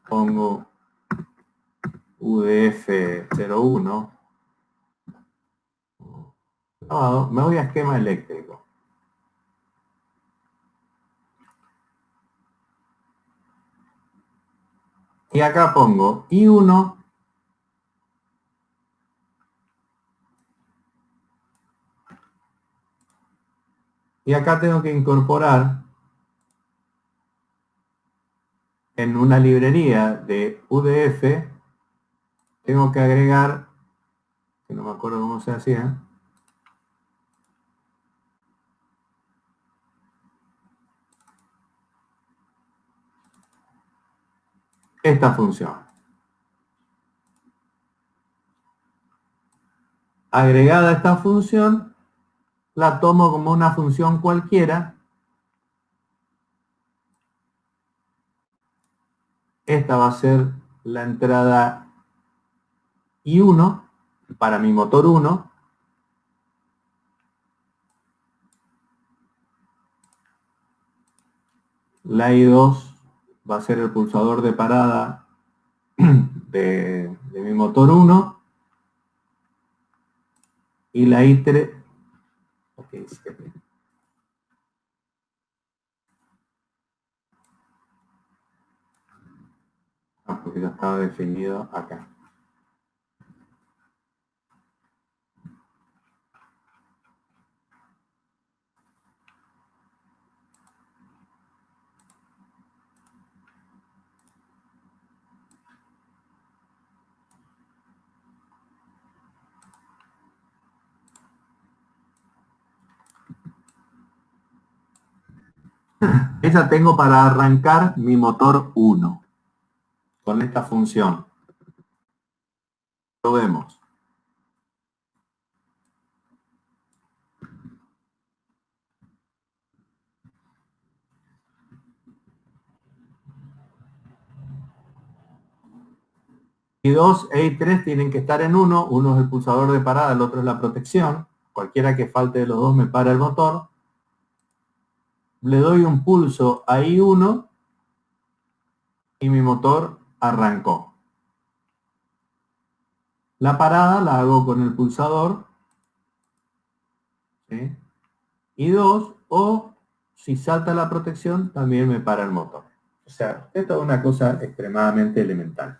Pongo UDF01. Me voy a esquema eléctrico. Y acá pongo I1 y acá tengo que incorporar en una librería de UDF, tengo que agregar, que no me acuerdo cómo se hacía, esta función. Agregada esta función, la tomo como una función cualquiera. Esta va a ser la entrada I1 para mi motor 1. La I2 va a ser el pulsador de parada de mi motor 1. Y la I3... Okay, porque ya estaba definido acá. Esa tengo para arrancar mi motor 1 con esta función. Lo vemos. I2 e I3 tienen que estar en 1. Uno es el pulsador de parada, el otro es la protección. Cualquiera que falte de los dos me para el motor. Le doy un pulso a I1 y mi motor arrancó. La parada la hago con el pulsador, ¿sí? I2, o si salta la protección también me para el motor. O sea, esto es una cosa extremadamente elemental.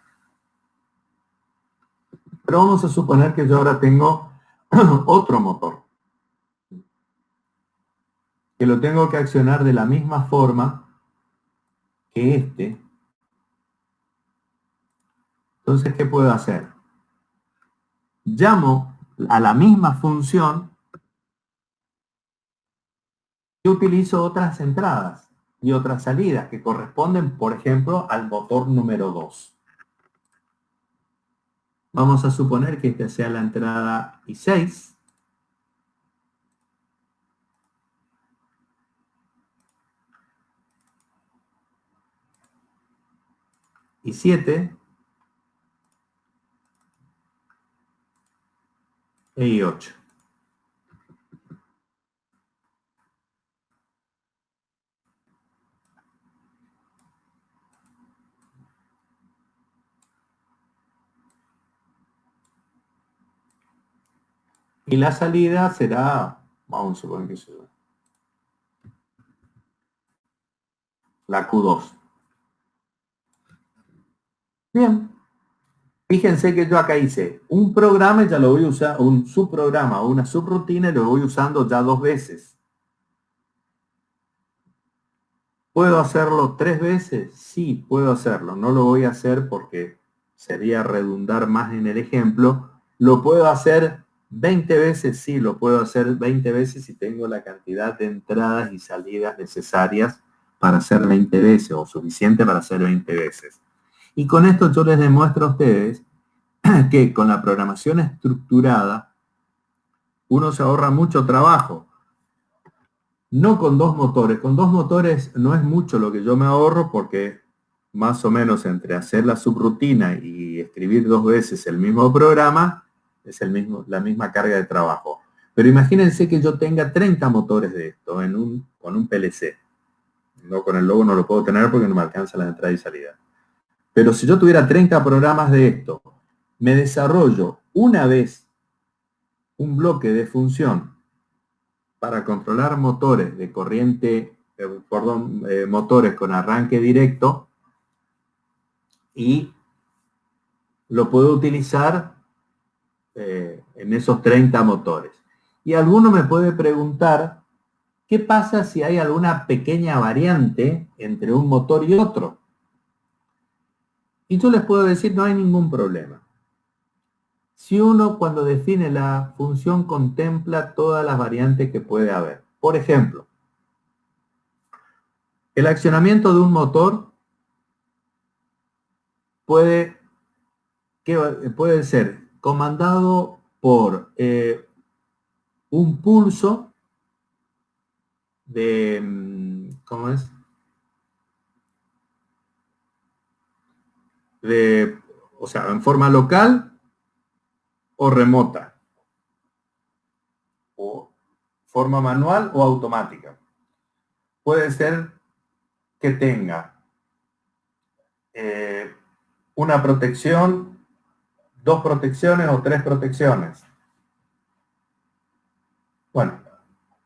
Pero vamos a suponer que yo ahora tengo otro motor, que lo tengo que accionar de la misma forma que este. Entonces, ¿qué puedo hacer? Llamo a la misma función y utilizo otras entradas y otras salidas que corresponden, por ejemplo, al motor número 2. Vamos a suponer que esta sea la entrada I6. I7 e I8. Y la salida será, vamos a suponer que será la Q2. Bien. Fíjense que yo acá hice un programa y ya lo voy a usar, un subprograma o una subrutina y lo voy usando ya 2 veces. ¿Puedo hacerlo 3 veces? Sí, puedo hacerlo. No lo voy a hacer porque sería redundar más en el ejemplo. ¿Lo puedo hacer 20 veces? Sí, lo puedo hacer 20 veces si tengo la cantidad de entradas y salidas necesarias para hacer 20 veces o suficiente para hacer 20 veces. Y con esto yo les demuestro a ustedes que con la programación estructurada uno se ahorra mucho trabajo. No con 2 motores. Con 2 motores no es mucho lo que yo me ahorro porque más o menos entre hacer la subrutina y escribir 2 veces el mismo programa es la misma carga de trabajo. Pero imagínense que yo tenga 30 motores de esto con un PLC. No, con el logo no lo puedo tener porque no me alcanza la entrada y salida. Pero si yo tuviera 30 programas de esto, me desarrollo una vez un bloque de función para controlar motores de corriente, motores con arranque directo, y lo puedo utilizar en esos 30 motores. Y alguno me puede preguntar, ¿qué pasa si hay alguna pequeña variante entre un motor y otro? Y yo les puedo decir, no hay ningún problema. Si uno cuando define la función contempla todas las variantes que puede haber. Por ejemplo, el accionamiento de un motor puede ser comandado por un pulso de, ¿cómo es? O sea, en forma local o remota, o forma manual o automática. Puede ser que tenga una protección, 2 protecciones o 3 protecciones. Bueno,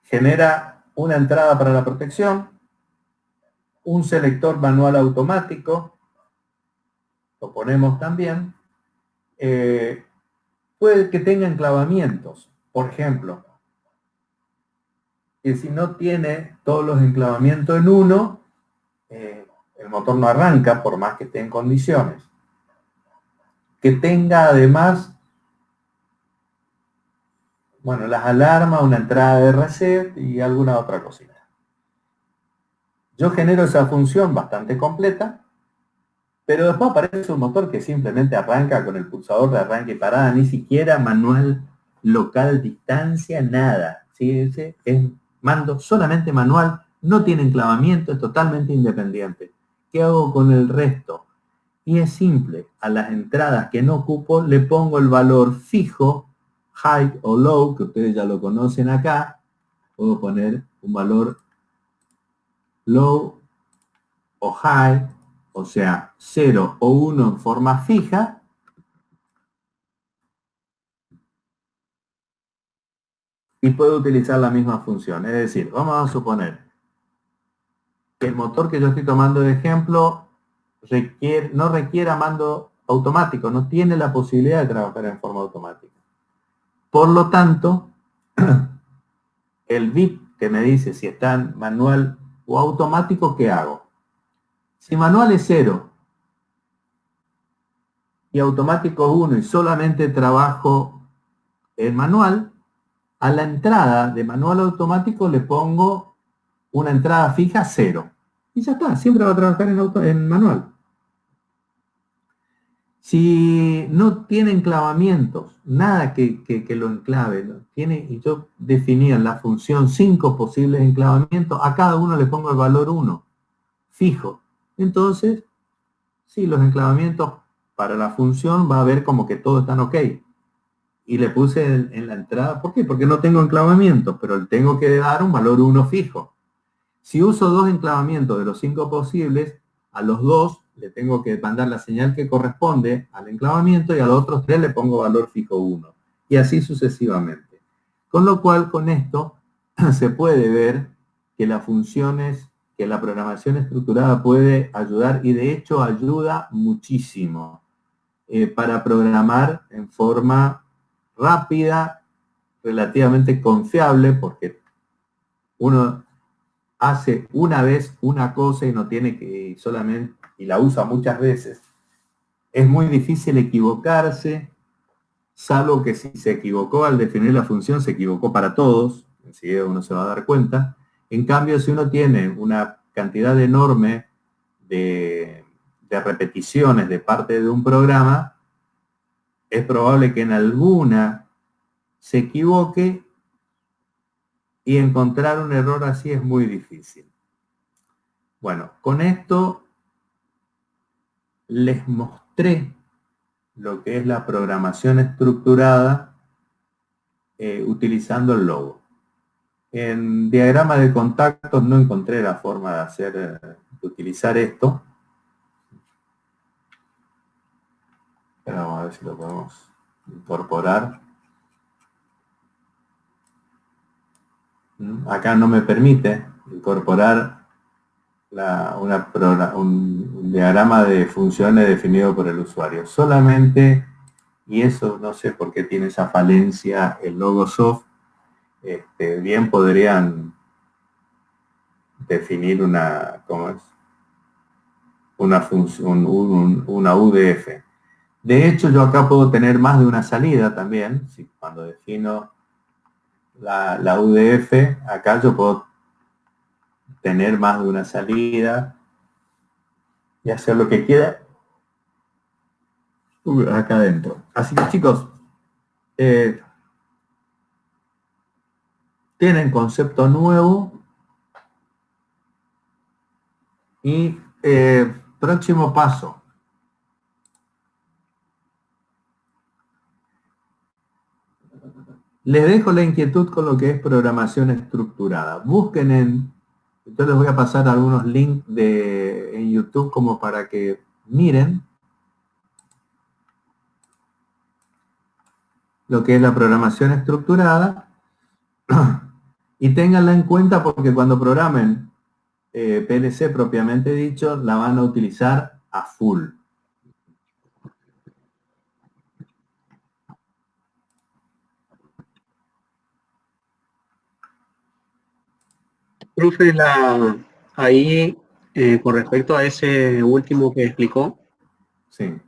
genera una entrada para la protección, un selector manual automático, lo ponemos también. Puede que tenga enclavamientos, por ejemplo, que si no tiene todos los enclavamientos en uno, el motor no arranca por más que esté en condiciones. Que tenga además, bueno, las alarmas, una entrada de reset y alguna otra cosita. Yo genero esa función bastante completa, pero después aparece un motor que simplemente arranca con el pulsador de arranque y parada, ni siquiera manual, local, distancia, nada. ¿Sí? Ese es mando solamente manual, no tiene enclavamiento, es totalmente independiente. ¿Qué hago con el resto? Y es simple, a las entradas que no ocupo le pongo el valor fijo, high o low, que ustedes ya lo conocen acá. Puedo poner un valor low o high, o sea, 0 o 1 en forma fija, y puedo utilizar la misma función. Es decir, vamos a suponer que el motor que yo estoy tomando de ejemplo no requiera mando automático, no tiene la posibilidad de trabajar en forma automática. Por lo tanto, el bit que me dice si está en manual o automático, ¿qué hago? Si manual es 0 y automático 1 y solamente trabajo en manual, a la entrada de manual automático le pongo una entrada fija 0. Y ya está, siempre va a trabajar en manual. Si no tiene enclavamientos, nada que lo enclave, ¿no? Y yo definía en la función 5 posibles enclavamientos, a cada uno le pongo el valor 1, fijo. Entonces, sí, los enclavamientos para la función va a ver como que todos están ok. Y le puse en la entrada, ¿por qué? Porque no tengo enclavamientos, pero le tengo que dar un valor 1 fijo. Si uso 2 enclavamientos de los 5 posibles, a los 2 le tengo que mandar la señal que corresponde al enclavamiento y a los otros 3 le pongo valor fijo 1. Y así sucesivamente. Con lo cual, con esto se puede ver que las funciones, que la programación estructurada puede ayudar, y de hecho ayuda muchísimo para programar en forma rápida, relativamente confiable, porque uno hace una vez una cosa y no tiene que solamente, y la usa muchas veces, es muy difícil equivocarse, salvo que si se equivocó al definir la función, se equivocó para todos, enseguida uno se va a dar cuenta. En cambio, si uno tiene una cantidad enorme de repeticiones de parte de un programa, es probable que en alguna se equivoque y encontrar un error así es muy difícil. Bueno, con esto les mostré lo que es la programación estructurada utilizando el logo. En diagrama de contactos no encontré la forma de utilizar esto. Pero vamos a ver si lo podemos incorporar. Acá no me permite incorporar un diagrama de funciones definido por el usuario. Solamente, y eso no sé por qué tiene esa falencia el Logosoft, bien podrían definir una función, una UDF. De hecho, yo acá puedo tener más de una salida también. Cuando defino la UDF, acá yo puedo tener más de una salida y hacer lo que quiera acá adentro. Así que, chicos, tienen concepto nuevo y próximo paso. Les dejo la inquietud con lo que es programación estructurada. Busquen yo les voy a pasar algunos links en YouTube como para que miren lo que es la programación estructurada y ténganla en cuenta porque cuando programen PLC propiamente dicho, la van a utilizar a full. Profe, ahí con respecto a ese último que explicó, sí.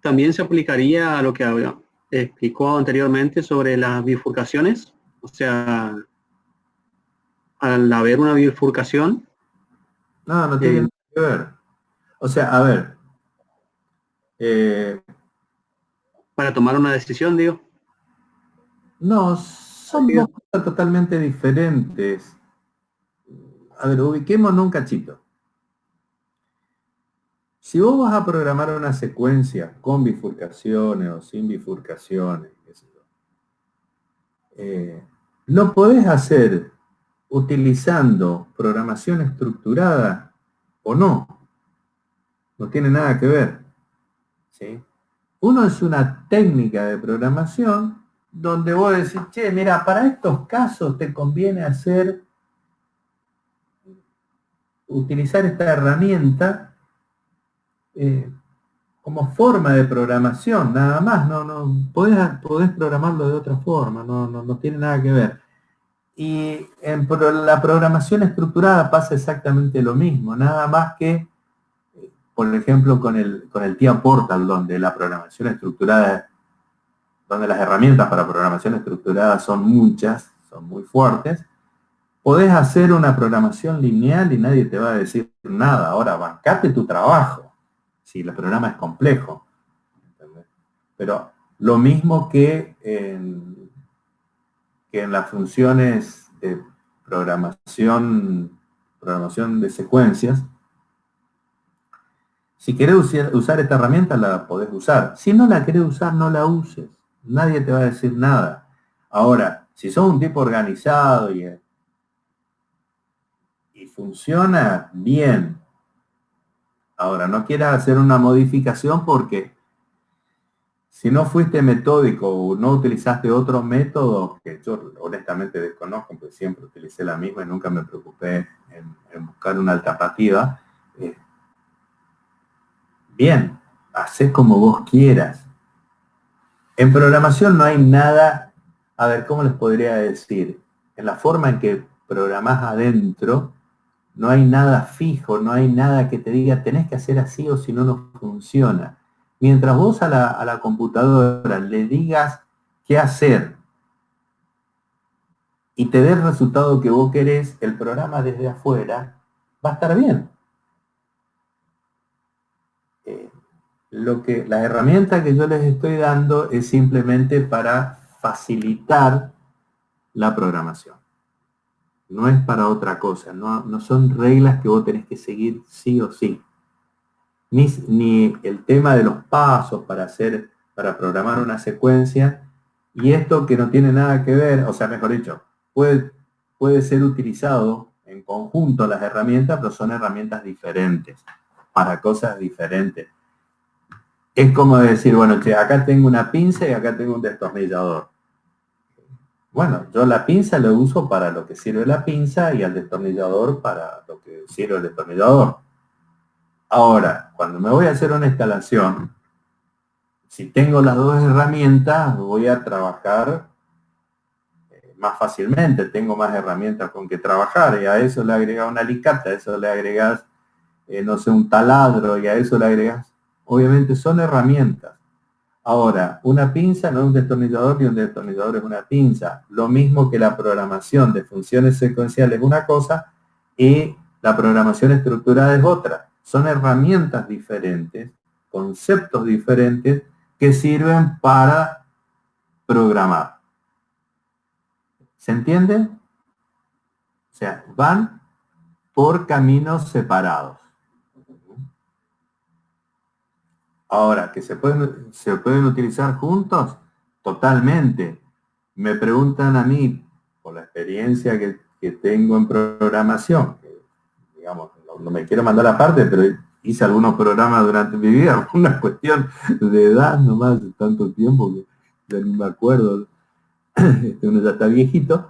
¿También se aplicaría a lo que explicó anteriormente sobre las bifurcaciones? O sea, al haber una bifurcación... No tiene nada que ver. O sea, a ver. Para tomar una decisión, digo. No, son dos cosas totalmente diferentes. A ver, ubiquémonos un cachito. Si vos vas a programar una secuencia con bifurcaciones o sin bifurcaciones, lo podés hacer utilizando programación estructurada o no. No tiene nada que ver. ¿Sí? Uno es una técnica de programación donde vos decís, che, mira, para estos casos te conviene utilizar esta herramienta como forma de programación, nada más, no podés programarlo de otra forma, no tiene nada que ver. Y en la programación estructurada pasa exactamente lo mismo, nada más que, por ejemplo, con el TIA Portal, donde la programación estructurada, donde las herramientas para programación estructurada son muchas, son muy fuertes, podés hacer una programación lineal y nadie te va a decir nada. Ahora, bancate tu trabajo, si el programa es complejo. ¿Entendés? Pero lo mismo que en las funciones de programación de secuencias, si querés usar esta herramienta, la podés usar. Si no la querés usar, no la uses. Nadie te va a decir nada. Ahora, si sos un tipo organizado y funciona bien, ahora no quieras hacer una modificación porque si no fuiste metódico o no utilizaste otro método, que yo honestamente desconozco, porque siempre utilicé la misma y nunca me preocupé en buscar una alternativa, bien, hacé como vos quieras. En programación no hay nada, a ver, ¿cómo les podría decir? En la forma en que programás adentro, no hay nada fijo, no hay nada que te diga tenés que hacer así o si no, no funciona. Mientras vos a la computadora le digas qué hacer y te dé el resultado que vos querés, el programa desde afuera va a estar bien. La herramienta que yo les estoy dando es simplemente para facilitar la programación. No es para otra cosa, no son reglas que vos tenés que seguir sí o sí. Ni el tema de los pasos para programar una secuencia, y esto que no tiene nada que ver, o sea, mejor dicho, puede ser utilizado en conjunto las herramientas, pero son herramientas diferentes, para cosas diferentes. Es como decir, bueno, che, acá tengo una pinza y acá tengo un destornillador. Bueno, yo la pinza la uso para lo que sirve la pinza y al destornillador para lo que sirve el destornillador. Ahora, cuando me voy a hacer una instalación, si tengo las dos herramientas, voy a trabajar más fácilmente, tengo más herramientas con que trabajar, y a eso le agregas un alicate, a eso le agregas, no sé, un taladro, y a eso le agregas, obviamente son herramientas. Ahora, una pinza no es un destornillador y un destornillador es una pinza. Lo mismo que la programación de funciones secuenciales es una cosa y la programación estructurada es otra. Son herramientas diferentes, conceptos diferentes que sirven para programar. ¿Se entiende? O sea, van por caminos separados. Ahora, ¿que se pueden utilizar juntos? Totalmente. Me preguntan a mí, por la experiencia que tengo en programación, que, digamos, no me quiero mandar aparte, pero hice algunos programas durante mi vida, una cuestión de edad nomás, de tanto tiempo que ya no me acuerdo, uno ya está viejito,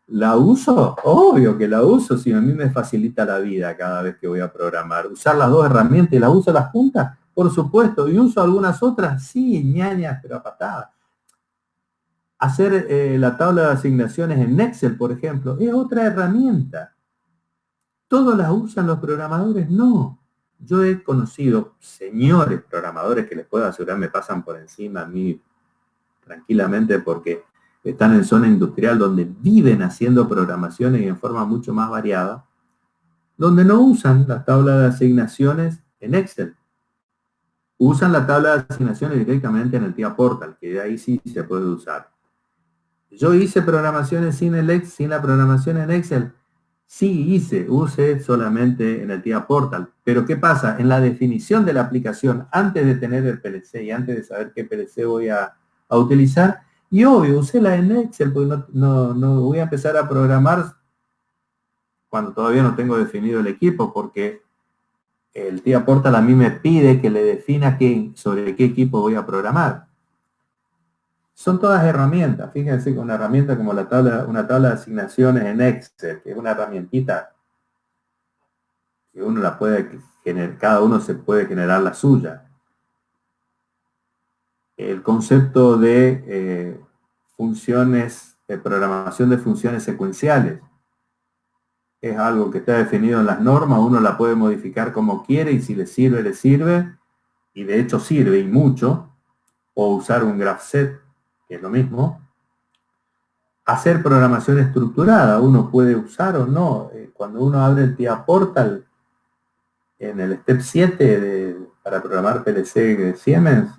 ¿la uso? Obvio que la uso, si a mí me facilita la vida cada vez que voy a programar. Usar las dos herramientas y las uso las juntas, por supuesto, y uso algunas otras, sí, ñañas, pero a patadas. Hacer la tabla de asignaciones en Excel, por ejemplo, es otra herramienta. ¿Todos las usan los programadores? No. Yo he conocido señores programadores que les puedo asegurar me pasan por encima a mí tranquilamente porque están en zona industrial donde viven haciendo programaciones y en forma mucho más variada, donde no usan la tabla de asignaciones en Excel. Usan la tabla de asignaciones directamente en el TIA Portal, que de ahí sí se puede usar. Yo hice programaciones sin la programación en Excel. Sí usé solamente en el TIA Portal. Pero ¿qué pasa? En la definición de la aplicación, antes de tener el PLC y antes de saber qué PLC voy a utilizar, y obvio, usé la en Excel, porque no voy a empezar a programar cuando todavía no tengo definido el equipo, porque el TIA Portal a mí me pide que le defina sobre qué equipo voy a programar. Son todas herramientas, fíjense con una herramienta como una tabla de asignaciones en Excel, que es una herramientita que uno la puede generar, cada uno se puede generar la suya. El concepto de funciones, de programación de funciones secuenciales, es algo que está definido en las normas, uno la puede modificar como quiere y si le sirve, y de hecho sirve y mucho, o usar un graph set, que es lo mismo. Hacer programación estructurada, uno puede usar o no. Cuando uno abre el TIA Portal, en el Step 7 para programar PLC de Siemens,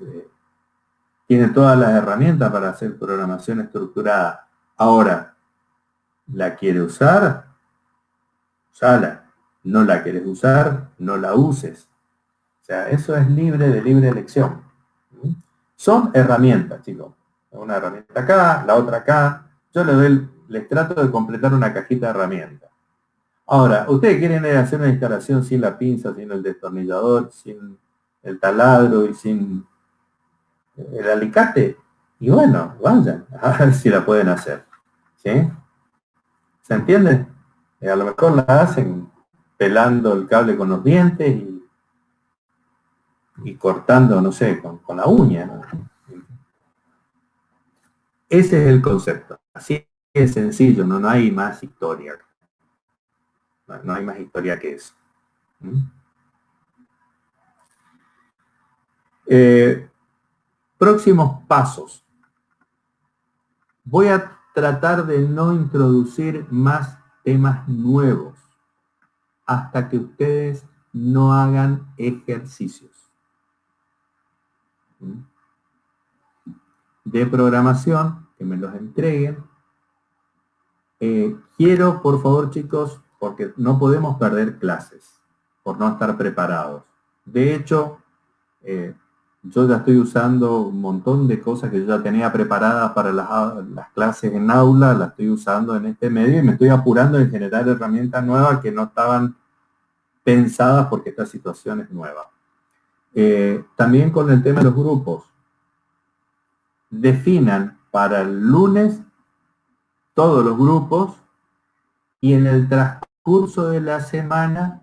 tiene todas las herramientas para hacer programación estructurada. Ahora, ¿la quiere usar? Usala. ¿No la quieres usar? No la uses. O sea, eso es libre elección. Son herramientas, chicos. Una herramienta acá, la otra acá. Yo les trato de completar una cajita de herramientas. Ahora, ustedes quieren hacer una instalación sin la pinza, sin el destornillador, sin el taladro y sin el alicate. Y bueno, vayan a ver si la pueden hacer. ¿Sí? ¿Se entiende? A lo mejor la hacen pelando el cable con los dientes y cortando, no sé, con la uña, ¿no? Ese es el concepto. Así es sencillo, no hay más historia. No hay más historia que eso. Próximos pasos. Voy a tratar de no introducir más temas nuevos hasta que ustedes no hagan ejercicios de programación, que me los entreguen. Quiero, por favor, chicos, porque no podemos perder clases por no estar preparados. De hecho, yo ya estoy usando un montón de cosas que yo ya tenía preparadas para las clases en aula, las estoy usando en este medio y me estoy apurando en generar herramientas nuevas que no estaban pensadas porque esta situación es nueva. También con el tema de los grupos. Definan para el lunes todos los grupos y en el transcurso de la semana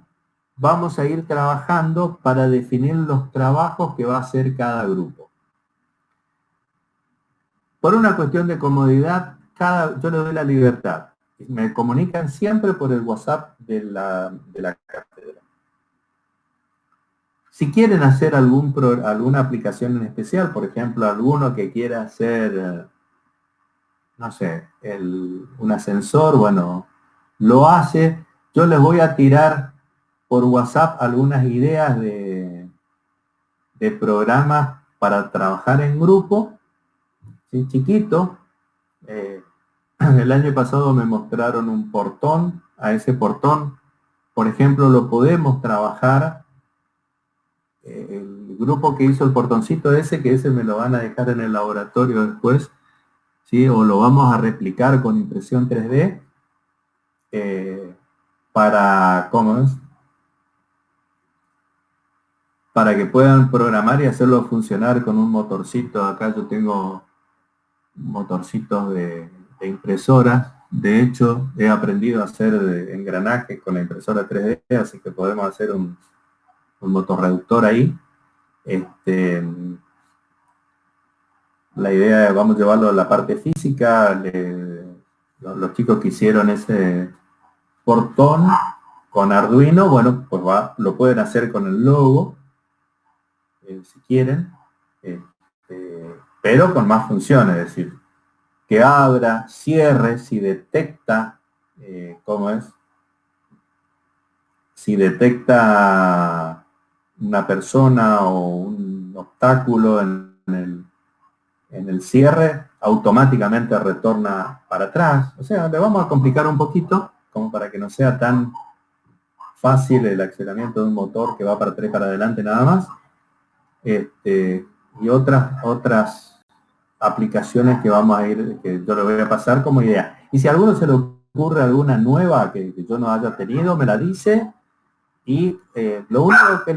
vamos a ir trabajando para definir los trabajos que va a hacer cada grupo. Por una cuestión de comodidad, yo le doy la libertad. Me comunican siempre por el WhatsApp de la cátedra. Si quieren hacer alguna aplicación en especial, por ejemplo, alguno que quiera hacer, no sé, un ascensor, bueno, lo hace. Yo les voy a tirar por WhatsApp algunas ideas de programas para trabajar en grupo, ¿sí? Chiquito. El año pasado me mostraron un portón. A ese portón, por ejemplo, lo podemos trabajar. El grupo que hizo el portoncito ese, que ese me lo van a dejar en el laboratorio después, ¿sí? O lo vamos a replicar con impresión 3D ¿cómo es? Para que puedan programar y hacerlo funcionar con un motorcito. Acá yo tengo motorcitos de impresoras. De hecho, he aprendido a hacer engranajes con la impresora 3D, así que podemos hacer un motorreductor ahí. La idea es, vamos a llevarlo a la parte física. Los chicos que hicieron ese portón con Arduino, bueno, pues lo pueden hacer con el logo, si quieren, pero con más funciones, es decir, que abra, cierre, si detecta, ¿cómo es? Si detecta una persona o un obstáculo en el cierre, automáticamente retorna para atrás. O sea, le vamos a complicar un poquito, como para que no sea tan fácil el accionamiento de un motor que va para atrás y para adelante nada más. Y otras aplicaciones que vamos a ir, que yo le voy a pasar como idea. Y si a alguno se le ocurre alguna nueva que yo no haya tenido, me la dice. Y lo único que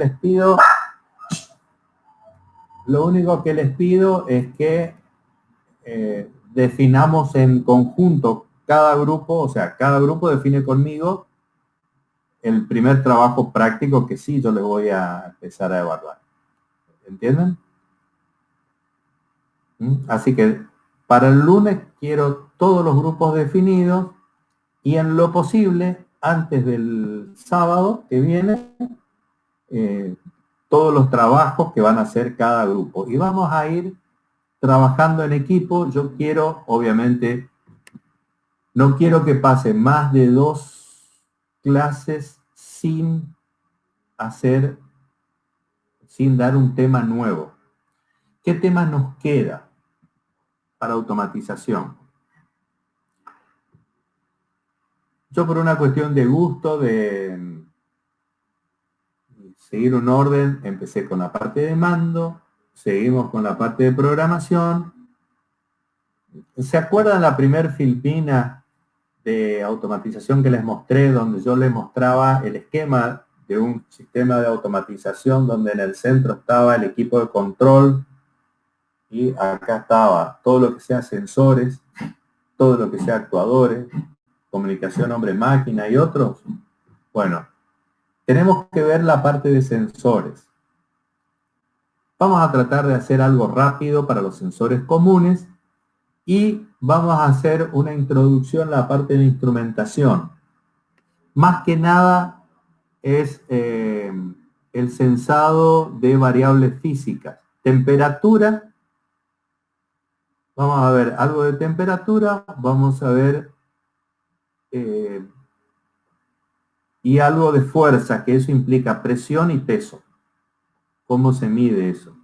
les pido es que definamos en conjunto cada grupo, o sea, cada grupo define conmigo el primer trabajo práctico que sí yo les voy a empezar a evaluar. ¿Entienden? Así que para el lunes quiero todos los grupos definidos y en lo posible, antes del sábado que viene, todos los trabajos que van a hacer cada grupo. Y vamos a ir trabajando en equipo. Yo quiero, obviamente, no quiero que pase más de 2 clases sin dar un tema nuevo. ¿Qué tema nos queda para automatización? Yo, por una cuestión de gusto, de seguir un orden, empecé con la parte de mando, seguimos con la parte de programación. ¿Se acuerdan la primer filipina de automatización que les mostré, donde yo les mostraba el esquema de un sistema de automatización donde en el centro estaba el equipo de control y acá estaba todo lo que sea sensores, todo lo que sea actuadores, comunicación hombre-máquina y otros? Bueno, tenemos que ver la parte de sensores. Vamos a tratar de hacer algo rápido para los sensores comunes Y vamos a hacer una introducción a la parte de instrumentación. Más que nada es el censado de variables físicas. Temperatura, vamos a ver algo de temperatura, vamos a ver y algo de fuerza, que eso implica presión y peso. ¿Cómo se mide eso?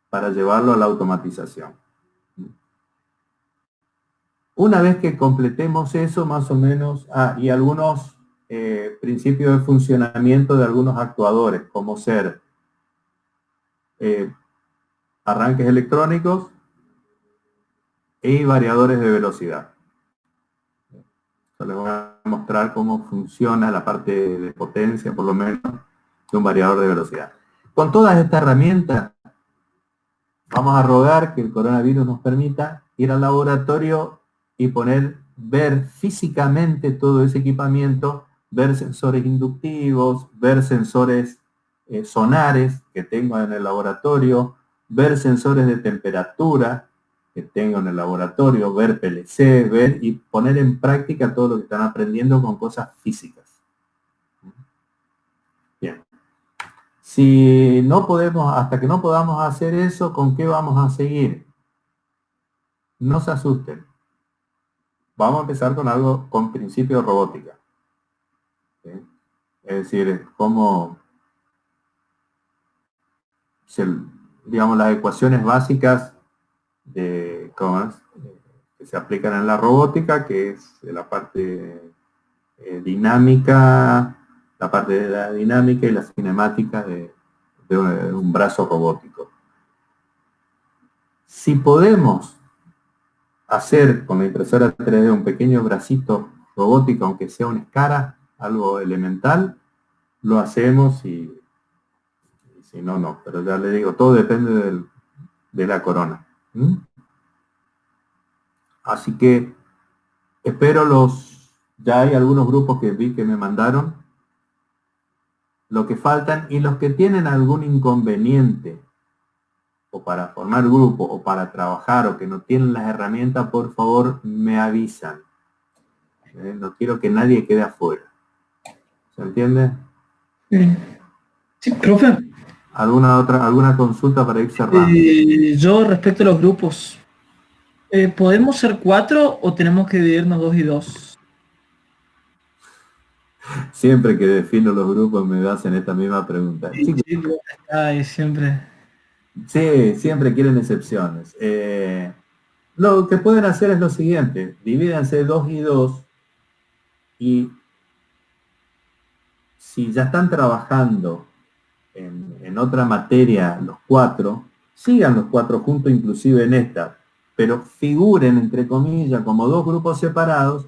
Para llevarlo a la automatización. Una vez que completemos eso, más o menos, y algunos principios de funcionamiento de algunos actuadores, como ser arranques electrónicos y variadores de velocidad. Les voy a mostrar cómo funciona la parte de potencia, por lo menos, de un variador de velocidad. Con todas estas herramientas, vamos a rogar que el coronavirus nos permita ir al laboratorio y ver físicamente todo ese equipamiento, ver sensores inductivos, ver sensores sonares que tengo en el laboratorio, ver sensores de temperatura que tengo en el laboratorio, ver PLC, ver y poner en práctica todo lo que están aprendiendo con cosas físicas. Bien. Si no podemos, hasta que no podamos hacer eso, ¿con qué vamos a seguir? No se asusten. Vamos a empezar con algo, con principio de robótica. ¿Sí? Es decir, cómo, digamos, las ecuaciones básicas de que se aplican en la robótica, que es la parte dinámica, la parte de la dinámica y la cinemática de un brazo robótico. Si podemos hacer con la impresora 3D un pequeño bracito robótico, aunque sea una escara, algo elemental, lo hacemos y si no, no. Pero ya le digo, todo depende de la corona. Así que espero ya hay algunos grupos que vi que me mandaron, lo que faltan, y los que tienen algún inconveniente, o para formar grupo, o para trabajar, o que no tienen las herramientas, por favor, me avisan. No quiero que nadie quede afuera. ¿Se entiende? Sí, profe. ¿Alguna consulta para ir cerrando? Yo respecto a los grupos, ¿podemos ser 4 o tenemos que dividirnos 2 y 2? Siempre que defino los grupos me hacen esta misma pregunta. Sí, siempre. Sí, siempre quieren excepciones. Lo que pueden hacer es lo siguiente: divídense 2 y 2, y si ya están trabajando en otra materia los 4, sigan los 4 juntos, inclusive en esta, pero figuren, entre comillas, como 2 grupos separados,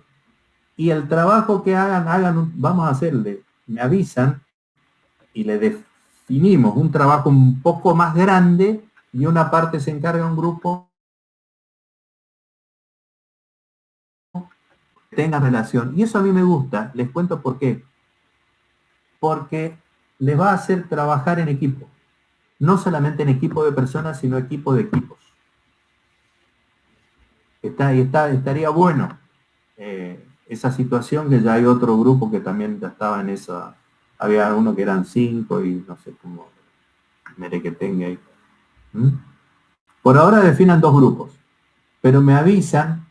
y el trabajo que vamos a hacerle, me avisan, y le definimos un trabajo un poco más grande, y una parte se encarga un grupo que tenga relación. Y eso a mí me gusta, les cuento por qué. Porque les va a hacer trabajar en equipo. No solamente en equipo de personas, sino equipo de equipos. Estaría bueno esa situación, que ya hay otro grupo que también ya estaba en esa. Había uno que eran 5 y no sé cómo mere que tenga ahí. Por ahora definan 2 grupos, pero me avisan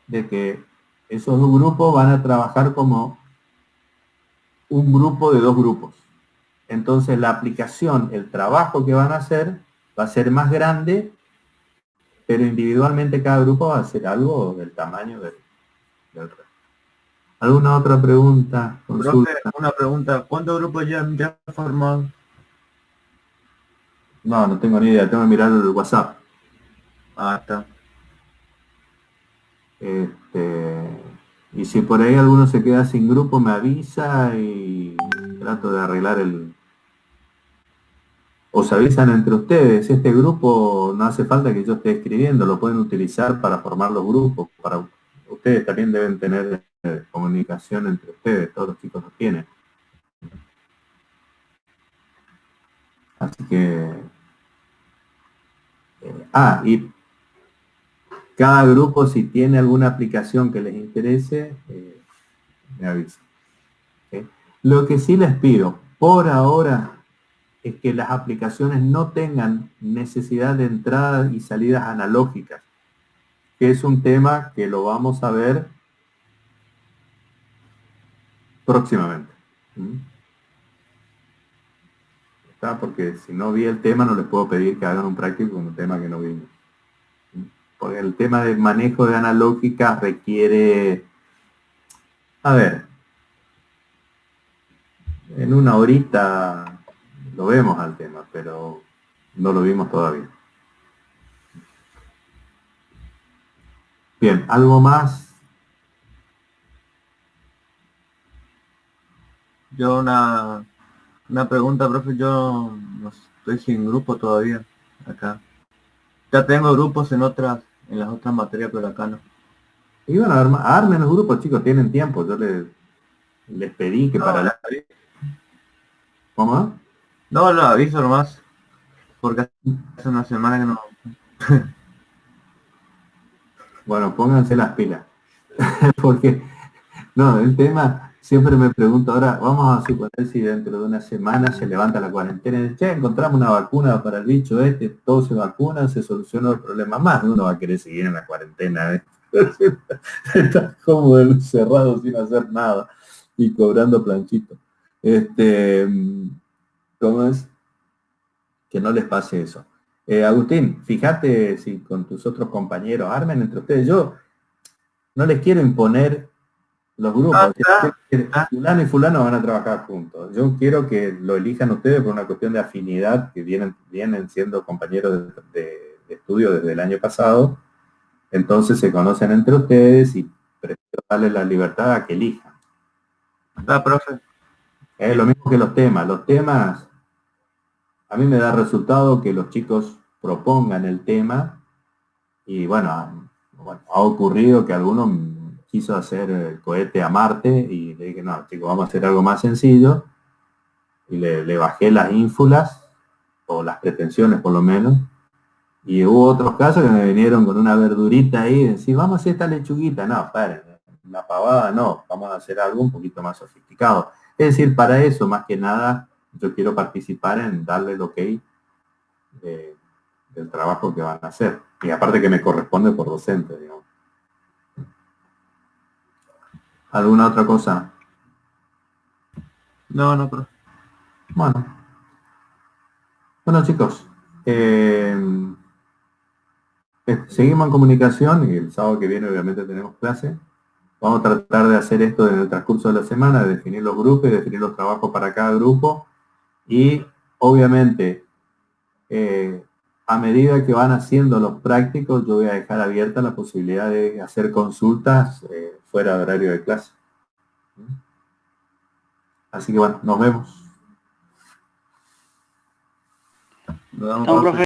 de que esos 2 grupos van a trabajar como un grupo de 2 grupos. Entonces la aplicación, el trabajo que van a hacer, va a ser más grande, pero individualmente cada grupo va a hacer algo del tamaño del resto. ¿Alguna otra pregunta? Consulta. Profe, una pregunta. ¿Cuántos grupos ya formados? No tengo ni idea, tengo que mirar el WhatsApp. Está. Y si por ahí alguno se queda sin grupo, me avisa y trato de arreglar o se avisan entre ustedes. Este grupo no hace falta que yo esté escribiendo, lo pueden utilizar para formar los grupos. Para ustedes también deben tener comunicación entre ustedes, todos los chicos lo tienen. Así que... y cada grupo, si tiene alguna aplicación que les interese, me avisa. ¿Okay? Lo que sí les pido, por ahora, es que las aplicaciones no tengan necesidad de entradas y salidas analógicas, que es un tema que lo vamos a ver próximamente. ¿Está? Porque si no vi el tema, no les puedo pedir que hagan un práctico con un tema que no vimos. Porque el tema del manejo de analógica requiere, a ver, en una horita lo vemos al tema, pero no lo vimos todavía. Bien, ¿algo más? Yo una pregunta, profe, yo no estoy sin grupo todavía acá. Ya tengo grupos en las otras materias, pero acá no. Y bueno, armen los grupos, chicos, tienen tiempo. Yo les pedí que para ¿Cómo? No, lo aviso nomás, porque hace una semana que no. Bueno, pónganse las pilas. Porque, no, el tema, siempre me pregunto, ahora vamos a suponer si dentro de una semana se levanta la cuarentena y dice, che, encontramos una vacuna para el bicho todos se vacunan, se solucionó el problema. Más de uno va a querer seguir en la cuarentena, Está cómodo encerrado sin hacer nada y cobrando planchito. ¿Cómo es? Que no les pase eso. Agustín, fíjate si con tus otros compañeros armen entre ustedes. Yo no les quiero imponer los grupos. Fulano y fulano van a trabajar juntos. Yo quiero que lo elijan ustedes por una cuestión de afinidad, que vienen siendo compañeros de estudio desde el año pasado. Entonces se conocen entre ustedes y prefiero darles la libertad a que elijan. Profe. Es lo mismo que los temas. Los temas, a mí me da resultado que los chicos propongan el tema y bueno, ha ocurrido que alguno quiso hacer el cohete a Marte y le dije, no, chicos, vamos a hacer algo más sencillo y le bajé las ínfulas o las pretensiones por lo menos. Y hubo otros casos que me vinieron con una verdurita ahí y decir, vamos a hacer esta lechuguita. No, paren, una pavada no, vamos a hacer algo un poquito más sofisticado. Es decir, para eso, más que nada, yo quiero participar en darle el ok del trabajo que van a hacer. Y aparte que me corresponde por docente, digamos. ¿Alguna otra cosa? No, profe. Bueno, chicos, seguimos en comunicación y el sábado que viene obviamente tenemos clase. Vamos a tratar de hacer esto en el transcurso de la semana, de definir los grupos y definir los trabajos para cada grupo. Y obviamente, a medida que van haciendo los prácticos, yo voy a dejar abierta la posibilidad de hacer consultas fuera de horario de clase. Así que bueno, nos vemos. Nos vemos, profe.